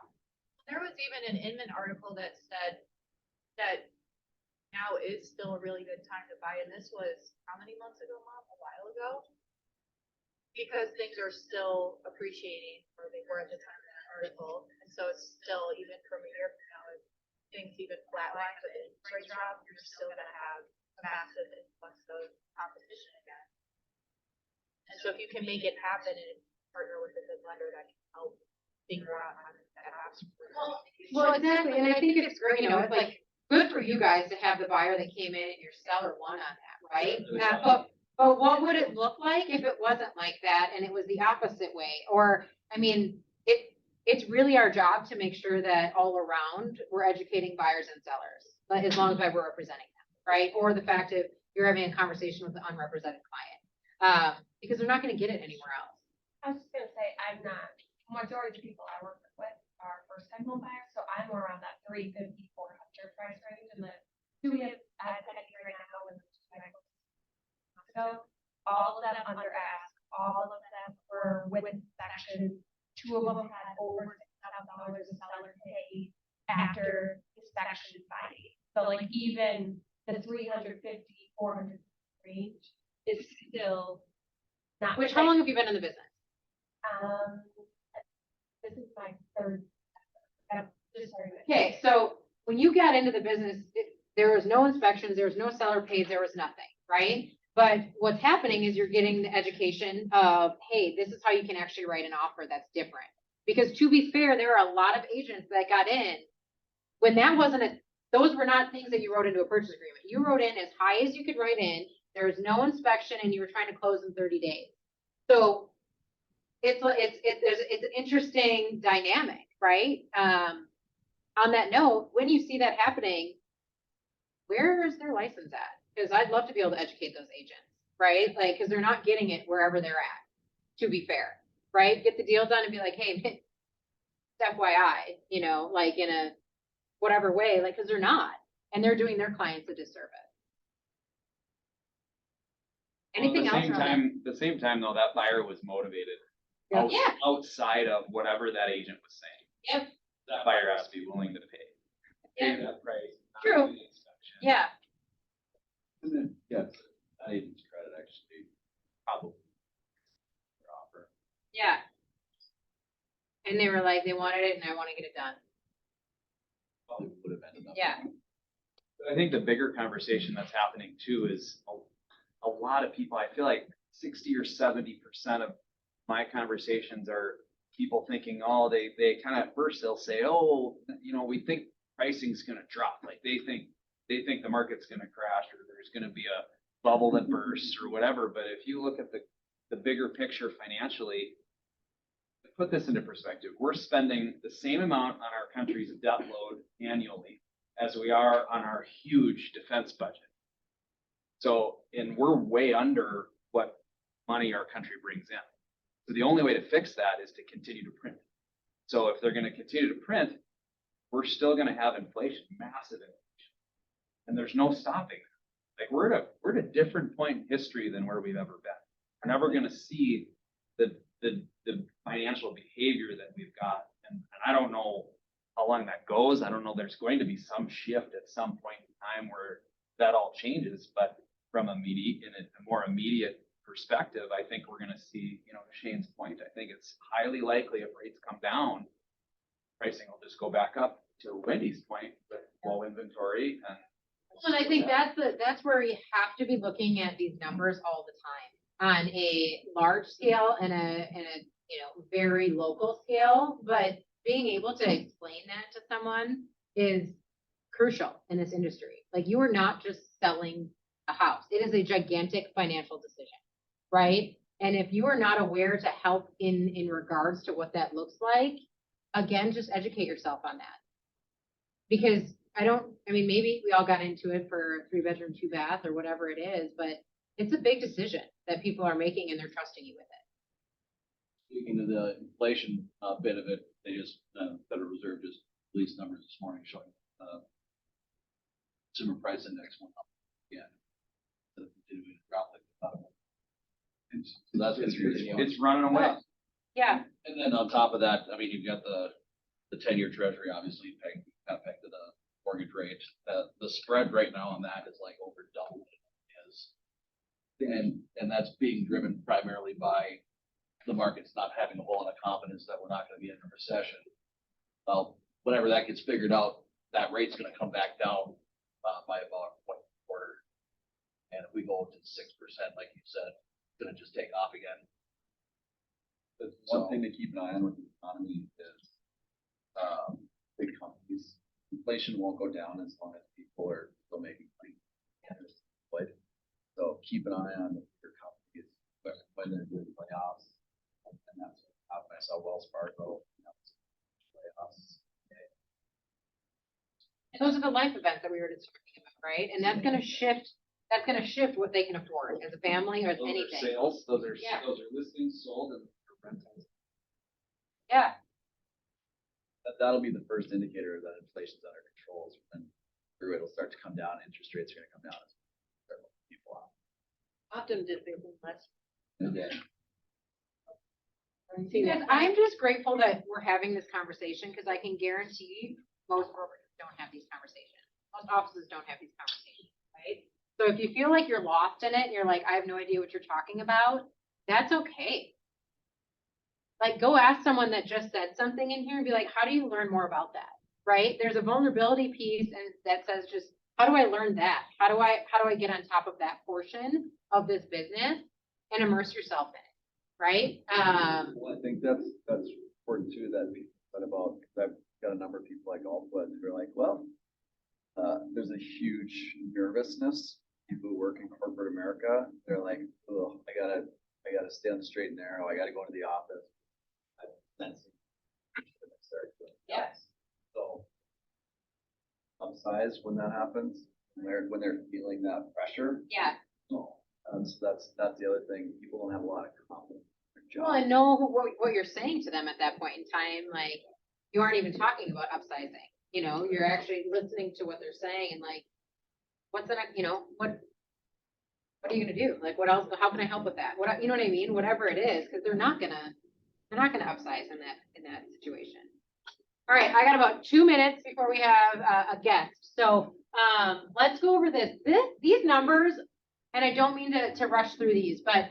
Speaker 2: There was even an Inman article that said that now is still a really good time to buy, and this was how many months ago, Mom? A while ago? Because things are still appreciating where they were at the time of that article, and so it's still, even from a year from now, if things even flatline, but the interest rate drop, you're still gonna have a massive influx of competition again. And so if you can make it happen and partner with a good lender that can help figure out how to get that happen.
Speaker 1: Well, exactly, and I think it's great, you know, it's like, good for you guys to have the buyer that came in and your seller won on that, right? But what would it look like if it wasn't like that and it was the opposite way? Or, I mean, it's really our job to make sure that all around, we're educating buyers and sellers, but as long as we're representing them, right? Or the fact that you're having a conversation with an unrepresented client, because they're not gonna get it anywhere else.
Speaker 8: I was just gonna say, I'm not, majority of people I work with are first time home buyers, so I'm around that 350, 400 price range, and the two units I have right now and the two I so all of them under ask, all of them were with inspection. 2 of them had over $6,000 a seller paid after inspection finding. So like even the 350, 400 range is still not.
Speaker 1: Which, how long have you been in the business?
Speaker 8: This is my third. Just started.
Speaker 1: Okay, so when you got into the business, there was no inspections, there was no seller pays, there was nothing, right? But what's happening is you're getting the education of, hey, this is how you can actually write an offer that's different. Because to be fair, there are a lot of agents that got in when that wasn't a Those were not things that you wrote into a purchase agreement. You wrote in as high as you could write in, there was no inspection, and you were trying to close in 30 days. So it's an interesting dynamic, right? On that note, when you see that happening, where is their license at? Because I'd love to be able to educate those agents, right? Like, because they're not getting it wherever they're at, to be fair, right? Get the deal done and be like, hey, FYI, you know, like in a whatever way, like, because they're not, and they're doing their clients a disservice. Anything else?
Speaker 9: The same time though, that buyer was motivated.
Speaker 1: Yeah.
Speaker 9: Outside of whatever that agent was saying.
Speaker 1: Yep.
Speaker 9: That buyer has to be willing to pay.
Speaker 1: Yeah.
Speaker 9: That price. not
Speaker 1: True.
Speaker 9: do the inspection.
Speaker 1: Yeah.
Speaker 5: And then, yeah, that agent's credit actually probably. their offer.
Speaker 1: Yeah. And they were like, they wanted it and I want to get it done.
Speaker 5: Probably would have ended up.
Speaker 1: Yeah.
Speaker 9: But I think the bigger conversation that's happening too is a lot of people, I feel like 60 or 70% of my conversations are people thinking, oh, they kind of, at first they'll say, oh, you know, we think pricing's gonna drop. Like they think the market's gonna crash or there's gonna be a bubble that bursts or whatever. But if you look at the bigger picture financially, to put this into perspective, we're spending the same amount on our country's debt load annually as we are on our huge defense budget. So, and we're way under what money our country brings in. So the only way to fix that is to continue to print. So if they're gonna continue to print, we're still gonna have inflation, massive inflation. And there's no stopping it. Like we're at a different point in history than where we've ever been. We're never gonna see the financial behavior that we've got. And I don't know how long that goes. I don't know, there's going to be some shift at some point in time where that all changes, but from in a more immediate perspective, I think we're gonna see, you know, to Shane's point, I think it's highly likely if rates come down, pricing will just go back up to Wendy's point with low inventory and.
Speaker 1: And I think that's where we have to be looking at these numbers all the time on a large scale and a you know, very local scale, but being able to explain that to someone is crucial in this industry. Like you are not just selling a house. It is a gigantic financial decision, right? And if you are not aware to help in regards to what that looks like, again, just educate yourself on that. Because maybe we all got into it for a 3-bedroom, 2-bath or whatever it is, but it's a big decision that people are making and they're trusting you with it.
Speaker 5: Speaking of the inflation bit of it, they just, Federal Reserve just released numbers this morning showing consumer price index went up again. So it's continuing to drop like the bottom. So that's
Speaker 9: It's running away.
Speaker 1: Yeah.
Speaker 5: And then on top of that, I mean, you've got the 10-year treasury, obviously pegged to the mortgage rate. The spread right now on that is like over double what it is. And that's being driven primarily by the market's not having a whole lot of confidence that we're not gonna be in a recession. Well, whenever that gets figured out, that rate's gonna come back down by about a quarter. And if we go to 6%, like you said, it's gonna just take off again.
Speaker 7: But one thing to keep an eye on with the economy is, big companies, inflation won't go down as long as people are still making money. But, so keep an eye on your companies when they're doing layoffs. And that's what happened. I saw Wells Fargo, layoffs.
Speaker 1: And those are the life events that we were just talking about, right? And that's gonna shift what they can afford as a family or as
Speaker 9: Those are
Speaker 1: anything.
Speaker 9: sales, those are
Speaker 1: Yeah.
Speaker 9: listings sold and rentals.
Speaker 1: Yeah.
Speaker 5: That'll be the first indicator that inflation's under control. And through it'll start to come down, interest rates are gonna come down. Start letting people out.
Speaker 3: Optum did big one last.
Speaker 5: And then,
Speaker 1: Because I'm just grateful that we're having this conversation because I can guarantee most brokers don't have these conversations. Most offices don't have these conversations, right? So if you feel like you're lost in it and you're like, I have no idea what you're talking about, that's okay. Like go ask someone that just said something in here and be like, how do you learn more about that? Right? There's a vulnerability piece and that says just, how do I learn that? How do I get on top of that portion of this business and immerse yourself in it? Right?
Speaker 5: well, I think that's important too, that we said about, 'cause I've got a number of people like Allfoot who are like, well, there's a huge nervousness. People who work in corporate America, they're like, oh, I gotta stay on the straight and narrow. I gotta go to the office. I'm sensing.
Speaker 1: Yes.
Speaker 5: So upsize when that happens, when they're feeling that pressure.
Speaker 1: Yeah.
Speaker 5: So that's the other thing. People don't have a lot of confidence in their
Speaker 1: Well,
Speaker 5: job.
Speaker 1: and know what you're saying to them at that point in time, like, you aren't even talking about upsizing, you know, you're actually listening to what they're saying and like, what's the next, you know, what are you gonna do? Like, what else, how can I help with that? What, you know what I mean? Whatever it is, because they're not gonna upsize in that situation. All right, I got about 2 minutes before we have a guest. So, let's go over these numbers, and I don't mean to rush through these, but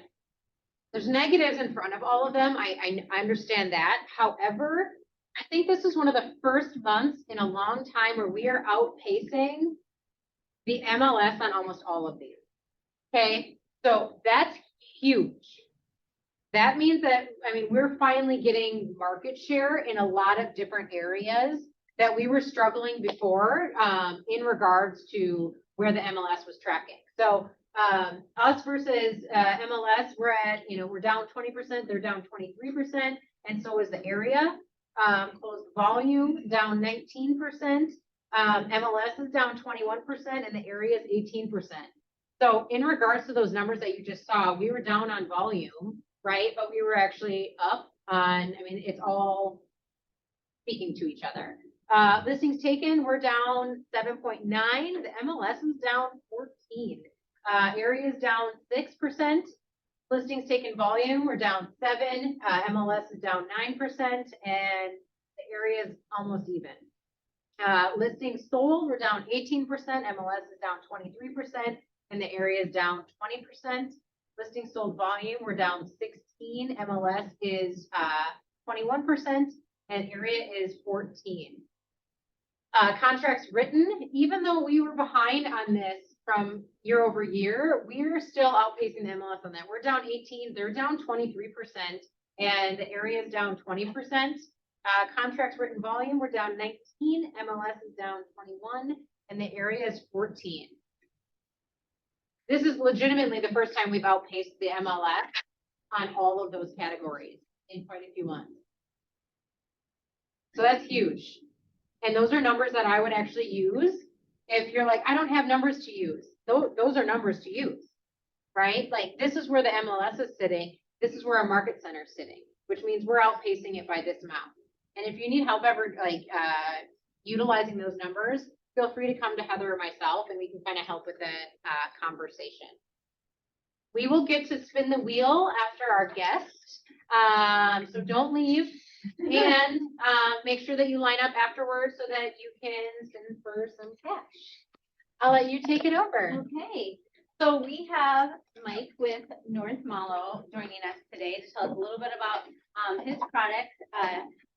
Speaker 1: there's negatives in front of all of them. I understand that. However, I think this is one of the first months in a long time where we are outpacing the MLS on almost all of these. Okay, so that's huge. That means that, I mean, we're finally getting market share in a lot of different areas that we were struggling before, in regards to where the MLS was tracking. So, us versus, MLS, we're down 20%, they're down 23%, and so is the area. Closed volume down 19%, MLS is down 21%, and the area is 18%. So in regards to those numbers that you just saw, we were down on volume, right? But we were actually up on, I mean, it's all speaking to each other. Listings taken, we're down 7.9. The MLS is down 14. Area is down 6%. Listings taken volume, we're down 7. MLS is down 9%, and the area is almost even. Listings sold, we're down 18%. MLS is down 23. And the area is down 20%. Listings sold volume, we're down 16. MLS is 21%, and area is 14. Contracts written, even though we were behind on this from year over year, we're still outpacing the MLS on that. We're down 18, they're down 23%, and the area is down 20%. Contracts written volume, we're down 19. MLS is down 21, and the area is 14. This is legitimately the first time we've outpaced the MLS on all of those categories in quite a few months. So that's huge. And those are numbers that I would actually use if you're like, I don't have numbers to use. Those are numbers to use, right? Like, this is where the MLS is sitting. This is where our market center is sitting, which means we're outpacing it by this amount. And if you need help ever, utilizing those numbers, feel free to come to Heather or myself, and we can kind of help with the conversation. We will get to spin the wheel after our guest, so don't leave, and make sure that you line up afterwards so that you can spin for some cash. I'll let you take it over.
Speaker 4: Okay, so we have Mike with North Malo joining us today to tell us a little bit about his product.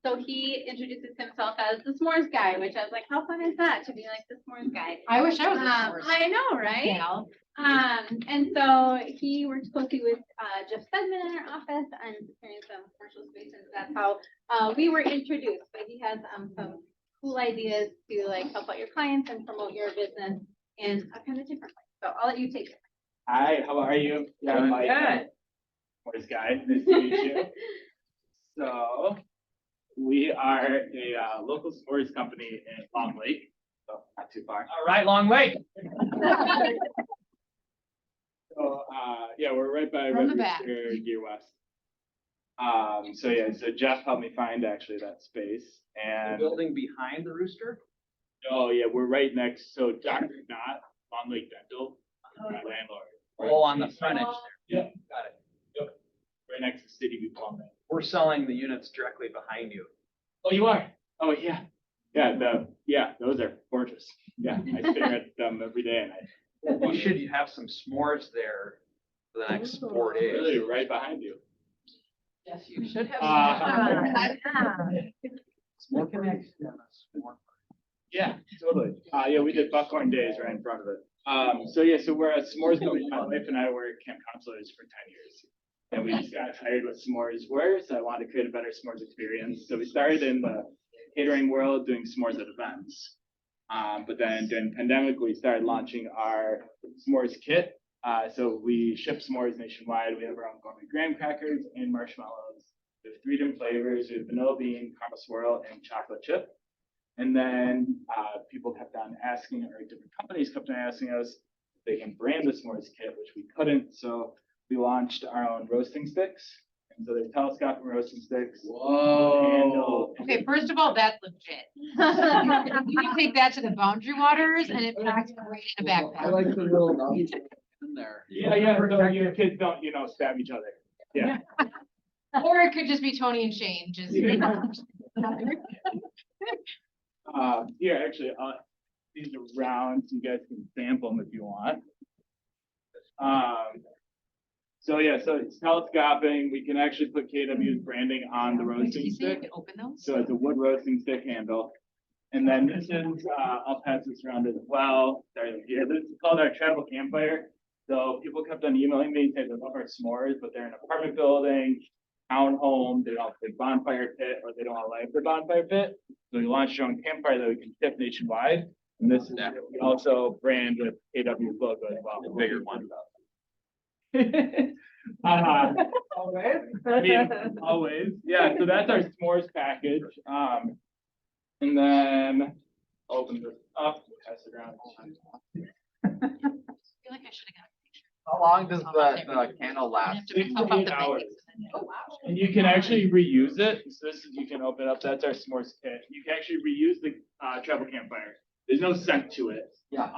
Speaker 4: So he introduces himself as the s'mores guy, which I was like, how fun is that to be like the s'mores guy?
Speaker 1: I wish I was a s'mores
Speaker 4: I know, right?
Speaker 1: gal.
Speaker 4: And so he works closely with Jeff Stedman in our office and preparing some commercial spaces. That's how we were introduced. But he has some cool ideas to like help out your clients and promote your business in a kind of different way. So I'll let you take it.
Speaker 14: Hi, how are you? Yeah,
Speaker 1: Doing
Speaker 14: Mike.
Speaker 1: good.
Speaker 14: S'mores guy, nice to meet you. So we are a local s'mores company in Long Lake, so not too far.
Speaker 9: All right, Long Lake.
Speaker 14: So, yeah, we're right by
Speaker 1: From the
Speaker 14: Red
Speaker 1: back.
Speaker 14: Rooster, Gear West. So Jeff helped me find actually that space,
Speaker 5: The
Speaker 14: and
Speaker 5: building behind the Rooster?
Speaker 14: oh yeah, we're right next. So Dr. Knott, Long Lake Dental, my landlord.
Speaker 5: Oh, on the frontage there.
Speaker 14: Yeah,
Speaker 5: Got it.
Speaker 14: yep, right next to City View Plumbing.
Speaker 5: We're selling the units directly behind you.
Speaker 14: Oh, you are? Oh, yeah. Yeah, those are gorgeous. Yeah, I stare at them every day and
Speaker 5: You should have some s'mores there for the next 4 days.
Speaker 14: really right behind you.
Speaker 2: Yes, you should have.
Speaker 5: S'more connection. S'more.
Speaker 14: Yeah, totally. Yeah, we did Buckhorn Days right in front of it. So we're a s'mores company. My wife and I were camp counselors for 10 years. And we just got hired with s'mores were, so I wanted to create a better s'mores experience. So we started in the catering world doing s'mores at events. But then during the pandemic, we started launching our s'mores kit. So we ship s'mores nationwide. We have our own gourmet graham crackers and marshmallows. We have 3 different flavors. We have vanilla bean, caramel swirl, and chocolate chip. And then people kept on asking, or different companies kept on asking us if they can brand the s'mores kit, which we couldn't. So we launched our own roasting sticks. And so there's telescopic roasting sticks.
Speaker 7: Whoa.
Speaker 1: Okay, first of all, that's legit. You can take that to the Boundary Waters and it packs right in a
Speaker 7: I
Speaker 1: backpack.
Speaker 7: like the little nuggets in there.
Speaker 14: Yeah, so your kids don't, stab each other. Yeah.
Speaker 1: Or it could just be Tony and Shane, just.
Speaker 14: Here, actually, these are round, so you guys can sample them if you want. So it's telescoping. We can actually put KW's branding on the roasting stick.
Speaker 1: Open those?
Speaker 14: So it's a wood roasting stick handle. And then this is, I'll pass this around as well. Sorry, here. This is called our travel campfire. So people kept on emailing me saying they love our s'mores, but they're in an apartment building, townhome, they don't have a big bonfire pit, or they don't want to light their bonfire pit. So we launched our own campfire that we can ship nationwide. And this is we also brand with KW's logo as well.
Speaker 5: The bigger one.
Speaker 14: Always. Yeah, so that's our s'mores package. And then open this up, pass it around.
Speaker 1: I feel like I should have got a picture.
Speaker 5: How long does the candle
Speaker 1: I
Speaker 5: last?
Speaker 1: have to pump up
Speaker 14: 8
Speaker 1: the
Speaker 14: hours.
Speaker 1: basics and then- Oh, wow.
Speaker 14: And you can actually reuse it. So this is, you can open up, that's our s'mores kit. You can actually reuse the travel campfire. There's no scent to it.
Speaker 7: Yeah.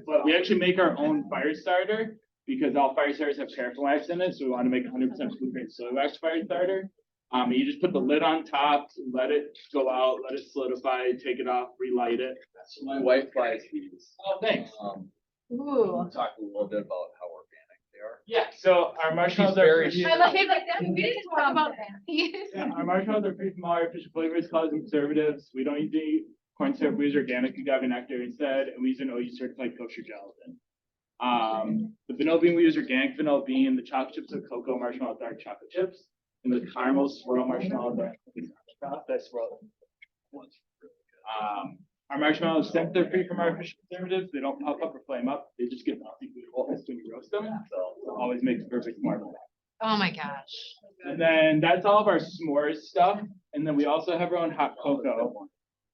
Speaker 14: But we actually make our own fire starter because all fire starters have paraffin wax in it. So we want to make 100% food grade soy wax fire starter. You just put the lid on top, let it go out, let it solidify, take it off, relight it.
Speaker 7: So my wife buys these.
Speaker 14: Oh, thanks.
Speaker 4: Ooh.
Speaker 5: Talk a little bit about how organic they are.
Speaker 14: Yeah, so our marshmallows are
Speaker 5: very
Speaker 14: pretty-
Speaker 4: I like that. We didn't talk about that.
Speaker 14: Yeah, our marshmallows are free from all artificial flavors, colors, and preservatives. We don't use any corn syrup. We use organic agave nectar instead, and we use an OU certified kosher gelatin. The vanilla bean, we use organic vanilla bean. The chocolate chips are cocoa marshmallow, dark chocolate chips, and the caramel swirl marshmallow. That's swirl. Our marshmallows, since they're free from artificial preservatives, they don't puff up or flame up. They just get melty when you roast them. So it always makes perfect marshmallow.
Speaker 1: Oh my gosh.
Speaker 14: And then that's all of our s'mores stuff. And then we also have our own hot cocoa.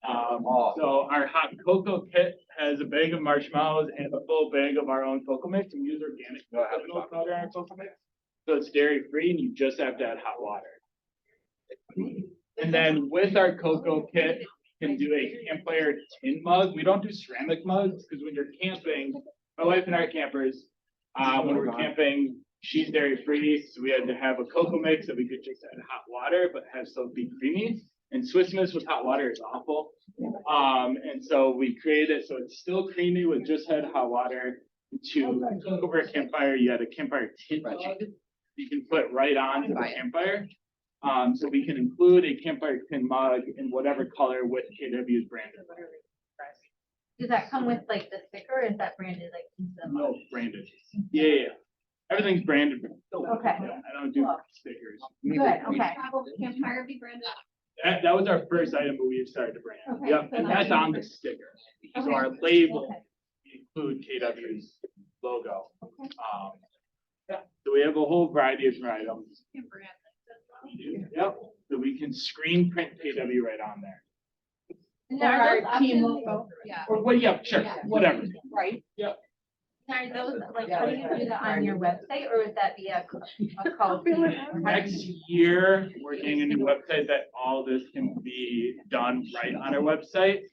Speaker 14: So our hot cocoa kit has a bag of marshmallows and a full bag of our own cocoa mix. And we use organic coconut powder in our cocoa mix. So it's dairy free and you just have to add hot water. And then with our cocoa kit, you can do a campfire tin mug. We don't do ceramic mugs because when you're camping, my wife and I are campers. When we're camping, she's dairy free, so we had to have a cocoa mix that we could just add hot water, but have still be creamy. And Swiss Miss with hot water is awful. And so we created it so it's still creamy with just had hot water. To cook over a campfire, you had a campfire tin mug you can put right on the campfire. So we can include a campfire tin mug in whatever color with KW's branded.
Speaker 4: Does that come with like the sticker or is that branded like into the mug?
Speaker 14: No, branded. Yeah. Everything's branded.
Speaker 4: Okay.
Speaker 14: Yeah, I don't do stickers.
Speaker 4: Good, okay.
Speaker 8: Travel campfire be branded.
Speaker 14: That was our first item, but we've started to brand.
Speaker 8: Okay,
Speaker 14: Yep,
Speaker 8: so
Speaker 14: and
Speaker 8: that's-
Speaker 14: that's on the sticker. So
Speaker 8: Okay.
Speaker 14: our label
Speaker 4: Okay.
Speaker 14: include KW's logo. Yeah, so we have a whole variety of different items. Yep, so we can screen print KW right on there.
Speaker 4: And
Speaker 3: Or
Speaker 4: are those
Speaker 3: our team
Speaker 4: options-
Speaker 3: logo.
Speaker 2: Yeah.
Speaker 14: Or, well, yeah, sure, whatever.
Speaker 3: Right?
Speaker 4: Are those, like, how do you do that on your website or would that be a call?
Speaker 14: Next year, we're getting a new website that all this can be done right on our website.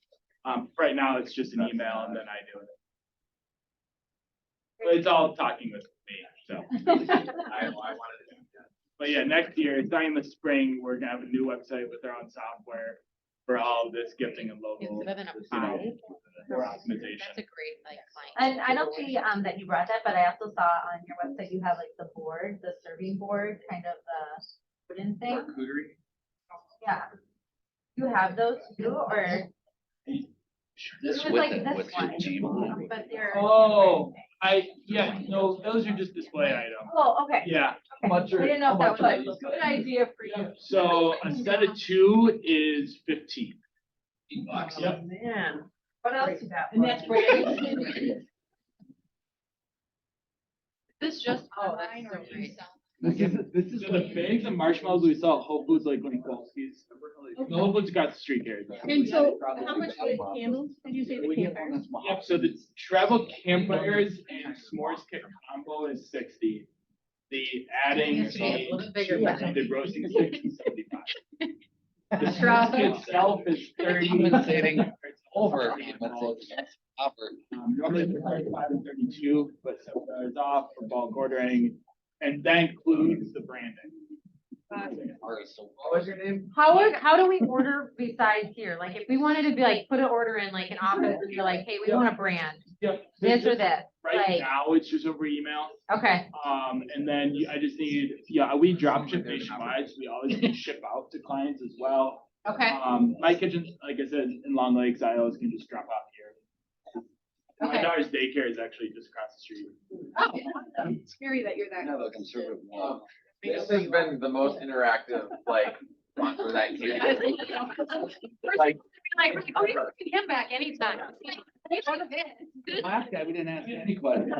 Speaker 14: Right now, it's just an email and then I do it. But it's all talking with me, so.
Speaker 5: I wanted to do that.
Speaker 14: But yeah, next year, starting in the spring, we're gonna have a new website with our own software for all of this gifting and logo.
Speaker 1: Instead of an
Speaker 14: you know,
Speaker 1: pie.
Speaker 14: More optimization.
Speaker 1: That's a great like client.
Speaker 4: And I don't see, that you brought that, but I also saw on your website, you have like the board, the serving board, kind of the wooden thing.
Speaker 5: Charcuterie?
Speaker 4: Yeah. You have those too, or?
Speaker 7: This
Speaker 4: It was
Speaker 7: with
Speaker 4: like
Speaker 7: it,
Speaker 4: this
Speaker 7: with your
Speaker 4: one,
Speaker 7: Gmail.
Speaker 4: But they're.
Speaker 14: Oh, no, those are just display items.
Speaker 4: Oh, okay.
Speaker 14: Yeah,
Speaker 4: Okay. I didn't know if that was like.
Speaker 3: Good idea for you.
Speaker 14: so a set of 2 is 15.
Speaker 5: $15.
Speaker 14: Yep.
Speaker 3: Man.
Speaker 6: What else you got?
Speaker 3: And that's branding.
Speaker 2: This just
Speaker 1: Oh, that's
Speaker 2: online
Speaker 1: so
Speaker 2: or you
Speaker 1: great.
Speaker 2: sell?
Speaker 14: This is the bags of marshmallows we saw at Whole Foods like Winkovski's. The Whole Foods across the street carries them.
Speaker 3: And so how much for the candles? Did you say the campfires?
Speaker 14: Yep, so the travel campfires and s'mores kit combo is 60. The adding
Speaker 1: Used to be a little bigger,
Speaker 14: the
Speaker 1: but-
Speaker 14: roasting sticks is 75. The
Speaker 1: Travel.
Speaker 14: s'mores kit itself is 30.
Speaker 7: Compensating
Speaker 14: It's
Speaker 7: over.
Speaker 14: Offer. Normally it's 35 and 32, but $7 off for bulk ordering, and that includes the branding.
Speaker 5: What was your name?
Speaker 1: How do we order besides here? Like, if we wanted to be like, put an order in like an office, and you're like, hey, we want a brand,
Speaker 14: Yep.
Speaker 1: this or this,
Speaker 14: Right
Speaker 1: like,
Speaker 14: now, it's just over email.
Speaker 1: okay,
Speaker 14: And then I just need, we drop ship nationwide, so we always can ship out to clients as well.
Speaker 1: okay,
Speaker 14: My kitchen, like I said, in Long Lake, so I always can just drop off here. My
Speaker 1: Okay.
Speaker 14: daughter's daycare is actually just across the street.
Speaker 3: Oh, scary that you're that.
Speaker 7: Have a conservative one.
Speaker 9: This has been the most interactive, like, one for that kid. Like,
Speaker 1: like, oh, you can get him back anytime.
Speaker 7: Last guy, we didn't ask any questions.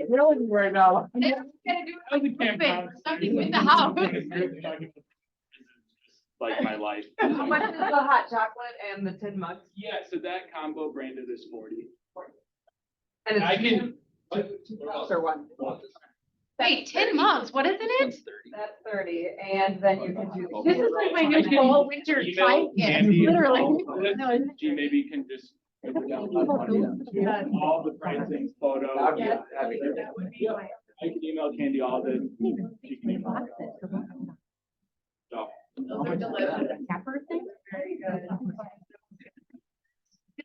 Speaker 14: Grilling right now.
Speaker 1: Gotta do
Speaker 14: I was a campground.
Speaker 1: something with the house.
Speaker 14: Like my life.
Speaker 13: How much is the hot chocolate and the tin mugs?
Speaker 14: Yeah, so that combo branded is 40.
Speaker 13: And
Speaker 14: I
Speaker 13: it's
Speaker 14: can.
Speaker 13: or one?
Speaker 1: Wait, 10 mugs, what is in it?
Speaker 13: That's 30, and then you can do.
Speaker 1: This is like my new fall winter
Speaker 14: Email
Speaker 1: time kit,
Speaker 14: Candy
Speaker 1: literally.
Speaker 14: all this. She maybe can just. All the pricing, photos.
Speaker 13: Yes,
Speaker 14: I can email Candy all this. She can email. So.
Speaker 2: Those are delicious. Very good.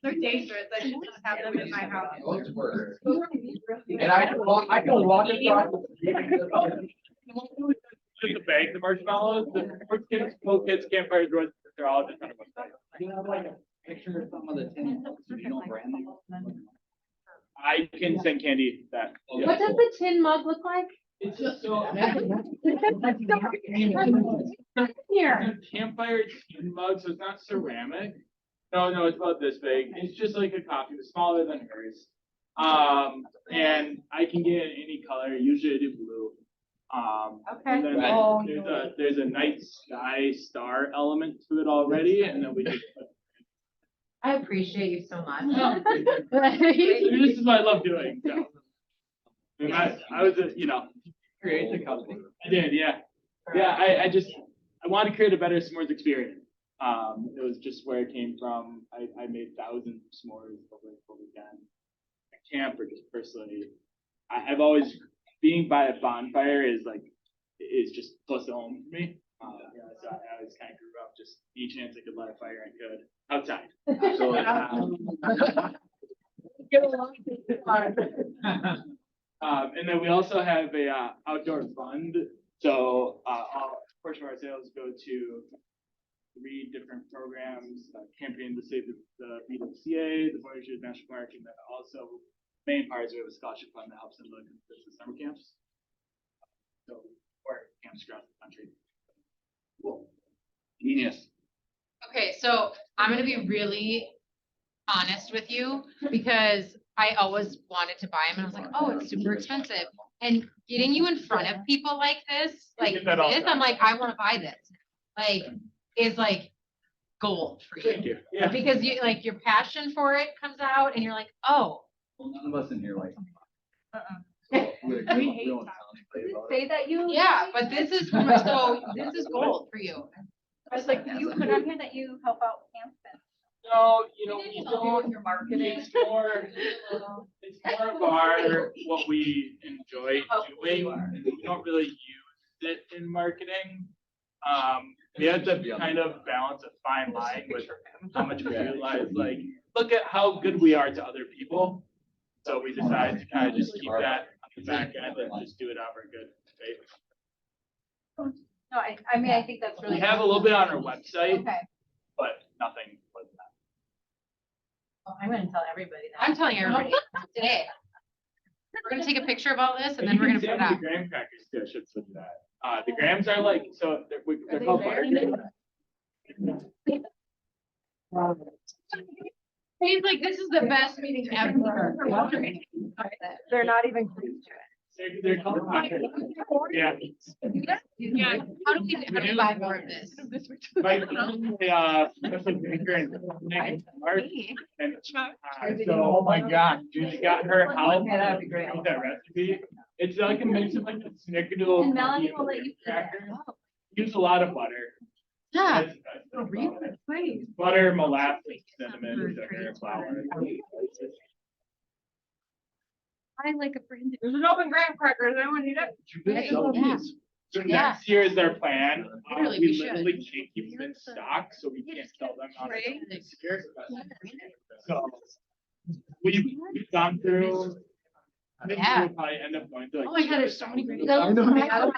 Speaker 2: They're dangerous. I should not have them in my house.
Speaker 5: Those were. And I can walk across the street.
Speaker 14: Just the bag, the marshmallows, the sports kids, cool kids, campfires, roads, they're all just on a website.
Speaker 7: Do you have like a picture of some of the tin, you know, brand name?
Speaker 14: I can send Candy that. Yeah.
Speaker 1: What does the tin mug look like?
Speaker 14: It's just so.
Speaker 1: Here.
Speaker 14: Campfire tin mug, so it's not ceramic. No, it's about this big. It's just like a coffee, but smaller than hers. And I can get it any color. Usually I do blue.
Speaker 1: Okay.
Speaker 14: And then there's a night sky star element to it already, and then we just.
Speaker 1: I appreciate you so much.
Speaker 14: This is what I love doing. So. And I was
Speaker 7: Create the company.
Speaker 14: I did, yeah. Yeah, I want to create a better s'mores experience. It was just where it came from. I made thousands of s'mores over the weekend. At camp or just personally. I've always, being by a bonfire is just close to home for me. So I always kind of grew up just any chance I could light a fire I could outside. Get along. And then we also have a outdoor fund. So a portion of our sales go to 3 different programs: campaign to save the BWCA, the Voyageurs National Park, and then also main part is we have a scholarship fund that helps them look at the summer camps. So or camps across the country.
Speaker 7: Cool. Genius.
Speaker 1: Okay, so I'm gonna be really honest with you because I always wanted to buy them and I was like, oh, it's super expensive. And getting you in front of people like this, I'm like, I wanna buy this. Is like gold for
Speaker 14: Thank
Speaker 1: you.
Speaker 14: you. Yeah.
Speaker 1: Because you, like, your passion for it comes out and you're like, oh.
Speaker 5: Well, none of us in here like.
Speaker 3: We hate
Speaker 4: Say that you.
Speaker 1: Yeah, but this is gold for you.
Speaker 3: I was like, you put on here that you help out camp.
Speaker 14: No, we don't.
Speaker 6: Your marketing.
Speaker 14: It's more of our, what we enjoy doing. We don't really use it in marketing. We have to kind of balance a fine line with how much we realize, look at how good we are to other people. So we decide to kind of just keep that on the back end and just do it out of our good faith.
Speaker 4: No, I mean, I think that's really.
Speaker 14: We have a little bit on our website,
Speaker 4: Okay.
Speaker 14: but nothing more than that.
Speaker 4: Well, I'm gonna tell everybody that.
Speaker 1: I'm telling everybody today. We're gonna take a picture of all this and then
Speaker 14: You
Speaker 1: we're
Speaker 14: can
Speaker 1: gonna put it
Speaker 14: send
Speaker 1: out.
Speaker 14: the graham crackers too, I should say that. The grahams are they're
Speaker 6: Are
Speaker 14: called
Speaker 6: they
Speaker 14: butter
Speaker 6: very
Speaker 14: grahams.
Speaker 2: He's like, this is the best meeting ever.
Speaker 6: They're not even close to it.
Speaker 14: They're called. Yeah.
Speaker 2: Yeah, how do we buy more of this?
Speaker 14: Like, Mr. Baker and Nick Mark, and, so, oh my God, Judy got her help.
Speaker 6: Yeah, that'd be great.
Speaker 14: with that recipe. It's like a mix of like a snickerdoodle.
Speaker 4: And Melanie will let you.
Speaker 14: cracker. Use a lot of butter.
Speaker 1: Yeah.
Speaker 14: That's butter, molasses, cinnamon, sugar, flour.
Speaker 8: I like a brand.
Speaker 2: There's an open graham crackers, anyone need it?
Speaker 1: Yeah.
Speaker 14: So
Speaker 1: Yeah.
Speaker 14: next year is our plan.
Speaker 1: Literally,
Speaker 14: We
Speaker 1: we should.
Speaker 14: literally can't keep them in stock, so we can't sell them on this year. So we've gone through. I think
Speaker 1: Yeah.
Speaker 14: we'll probably end up going through like.
Speaker 1: Oh my God, there's so many great.
Speaker 14: I know.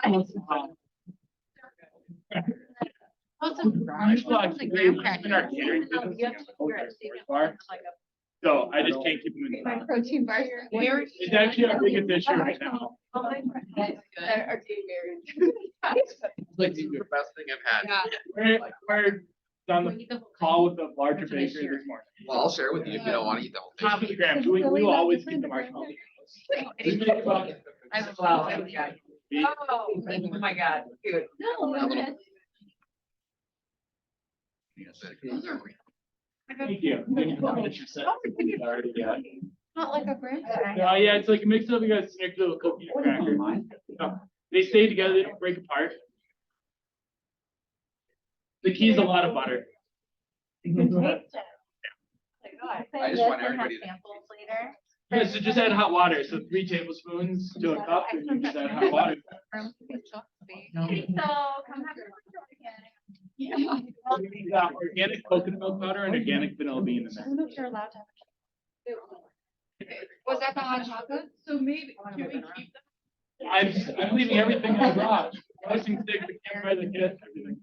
Speaker 1: Awesome.
Speaker 14: Graham crackers. So I just can't keep them in stock.
Speaker 8: Protein bars.
Speaker 14: It's actually our biggest issue right now.
Speaker 5: Like the best thing I've had.
Speaker 14: We're on the call with the larger bakery this morning.
Speaker 5: Well, I'll share with you if you don't want to eat the whole thing.
Speaker 14: 50 grams. We will always keep the marshmallows. We make about-
Speaker 6: Wow, yeah. Oh my God, dude.
Speaker 14: Thank you. Already got it.
Speaker 8: Not like a brand.
Speaker 14: No, yeah, it's like a mix of, we got snickerdoodle cookie and cracker. No, they stay together, they don't break apart. The key is a lot of butter.
Speaker 4: I just
Speaker 5: want everybody to-
Speaker 4: Samples later.
Speaker 14: Yeah, so just add hot water, so 3 tablespoons to a cup, and you just add hot water.
Speaker 4: So come have your again.
Speaker 14: Organic coconut milk powder and organic vanilla bean in there.
Speaker 8: don't know if you're allowed to have.
Speaker 2: Was that the hot chocolate?
Speaker 8: So maybe, can we keep
Speaker 14: I'm leaving everything I brought. Roasting sticks, the camera, the kit, everything.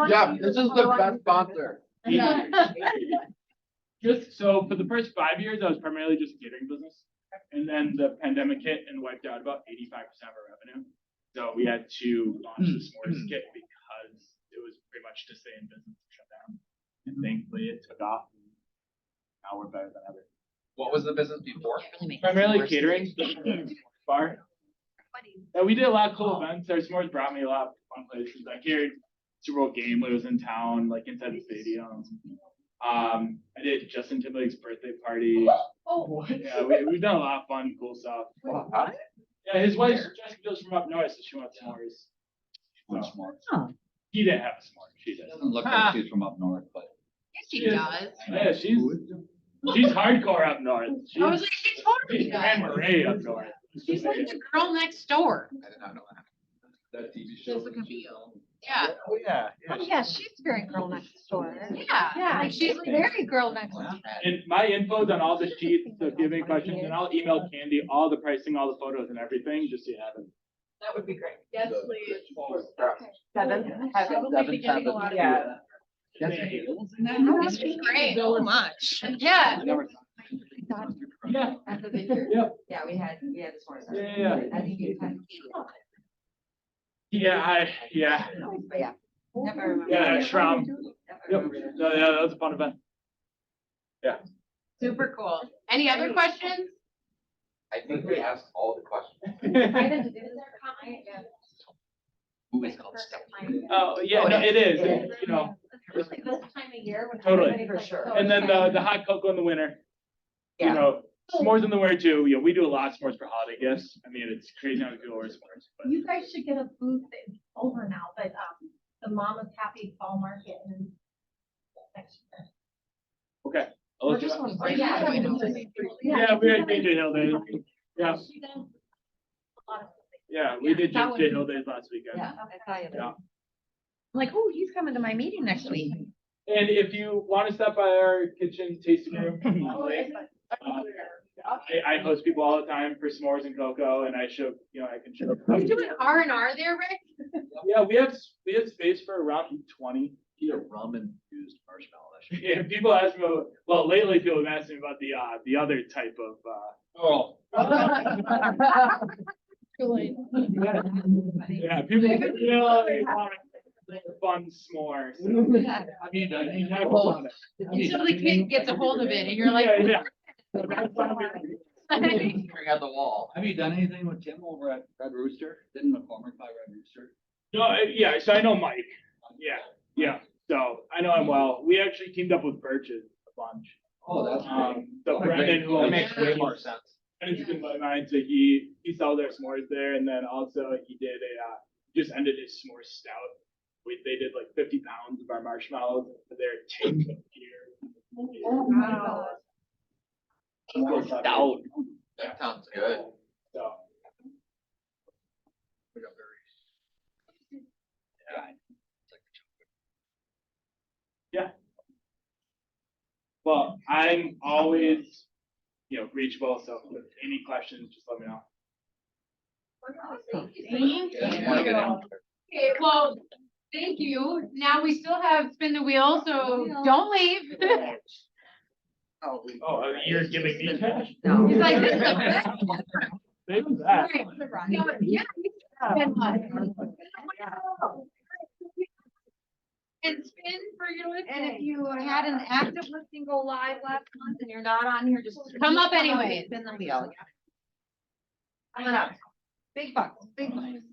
Speaker 5: Yeah, this is the best sponsor.
Speaker 14: Just so for the first 5 years, I was primarily just a catering business. And then the pandemic hit and wiped out about 85% of our revenue. So we had to launch the s'mores kit because it was pretty much to stay in business and shut down. And thankfully it took off. Now we're better than ever.
Speaker 5: What was the business before?
Speaker 14: Primarily catering, the bar. And we did a lot of cool events. Our s'mores brought me a lot of fun places. I catered Super Bowl game when it was in town, like inside the stadium. I did Justin Timberlake's birthday party.
Speaker 8: Oh.
Speaker 14: Yeah, we've done a lot of fun, cool stuff. Yeah, his wife Jessica's from up north, so she wants s'mores. So, he didn't have a s'more. She did.
Speaker 5: Doesn't look like she's from up north, but.
Speaker 1: Yes, she does.
Speaker 14: Yeah, she's hardcore up north.
Speaker 1: I was like, she totally
Speaker 14: She's Grand
Speaker 1: does.
Speaker 14: Marais up north.
Speaker 1: She's like the girl next door.
Speaker 5: I did not know that. That TV show.
Speaker 1: Jessica Biel. Yeah,
Speaker 5: Oh, yeah.
Speaker 8: Oh, yeah, she's very girl next door.
Speaker 1: yeah.
Speaker 8: Yeah,
Speaker 1: Like,
Speaker 8: she's very girl next door.
Speaker 14: And my info's on all the sheets, so if you have any questions, and I'll email Candy all the pricing, all the photos and everything, just so you have it.
Speaker 6: That would be great.
Speaker 2: Yes, please.
Speaker 6: Seven.
Speaker 5: Yeah.
Speaker 1: This is great.
Speaker 11: So much.
Speaker 1: Yeah.
Speaker 14: Yeah.
Speaker 13: Yeah, we had this morning.
Speaker 14: Yeah. Yeah,
Speaker 13: But yeah. Never remember.
Speaker 14: Yeah, Shroud. Yep. So, yeah, that was a fun event.
Speaker 1: Super cool. Any other questions?
Speaker 5: I think we asked all the questions. Who is called Step?
Speaker 14: Oh, yeah, no, it is, and, you know,
Speaker 4: Especially this time of year when.
Speaker 14: Totally.
Speaker 4: everybody's
Speaker 6: For sure.
Speaker 4: so
Speaker 14: and then the hot cocoa in the winter. You
Speaker 6: Yeah.
Speaker 14: know, s'mores in the winter too, you know, we do a lot of s'mores for holiday gifts. I mean, it's crazy how many people order s'mores, but.
Speaker 8: You guys should get a booth that's over now, but, the Mama's Happy Fall Market and next year.
Speaker 14: Okay. I'll look it up.
Speaker 8: Yeah.
Speaker 14: Yeah, we had JJ Hill Days. Yeah,
Speaker 8: She does a lot of things.
Speaker 14: yeah, we did
Speaker 8: that would
Speaker 14: JJ
Speaker 8: be-
Speaker 14: Hill Days last weekend.
Speaker 6: Yeah, I saw you.
Speaker 14: Yeah.
Speaker 11: I'm like, oh, he's coming to my meeting next week.
Speaker 14: And if you want to stop by our kitchen tasting room, I host people all the time for s'mores and cocoa, and I show, you know, I can show.
Speaker 1: You're doing R&R there, Rick?
Speaker 14: Yeah, we have space for around 20.
Speaker 5: He a rum infused marshmallow. That should-
Speaker 14: Yeah, people ask me, well, lately people have asked me about the other type of,
Speaker 5: Oh.
Speaker 14: yeah, people, you know, fun s'more. So.
Speaker 7: I mean,
Speaker 1: Until the kid gets a hold of it and you're like.
Speaker 14: Yeah.
Speaker 5: Figuring out the wall.
Speaker 7: Have you done anything with Tim over at Red Rooster? Didn't McCormick buy Red Rooster?
Speaker 14: No, yeah, so I know Mike. Yeah. So I know him well. We actually teamed up with Birches a bunch.
Speaker 7: Oh, that's great.
Speaker 14: So Brendan, who
Speaker 5: That
Speaker 14: owns
Speaker 5: makes way more sense.
Speaker 14: and it's in my mind, so he sells their s'mores there, and then also he did just ended his s'mores stout. They did like 50 pounds of our marshmallows for their tank of beer.
Speaker 2: Wow.
Speaker 14: Stout.
Speaker 5: That sounds good.
Speaker 14: So. Yeah. Well, I'm always, reachable, so with any questions, just let me know.
Speaker 1: Okay, well, thank you. Now we still have spin the wheel, so don't leave.
Speaker 14: Oh, you're giving me cash?
Speaker 1: He's like, this is the best.
Speaker 14: Maybe that.
Speaker 1: Yeah. And spin for your list.
Speaker 13: And if you had an active listing go live last month and you're not on here, just.
Speaker 1: Come up
Speaker 13: and
Speaker 1: anyway.
Speaker 13: Spin the wheel. Coming up. Big bucks, big bucks.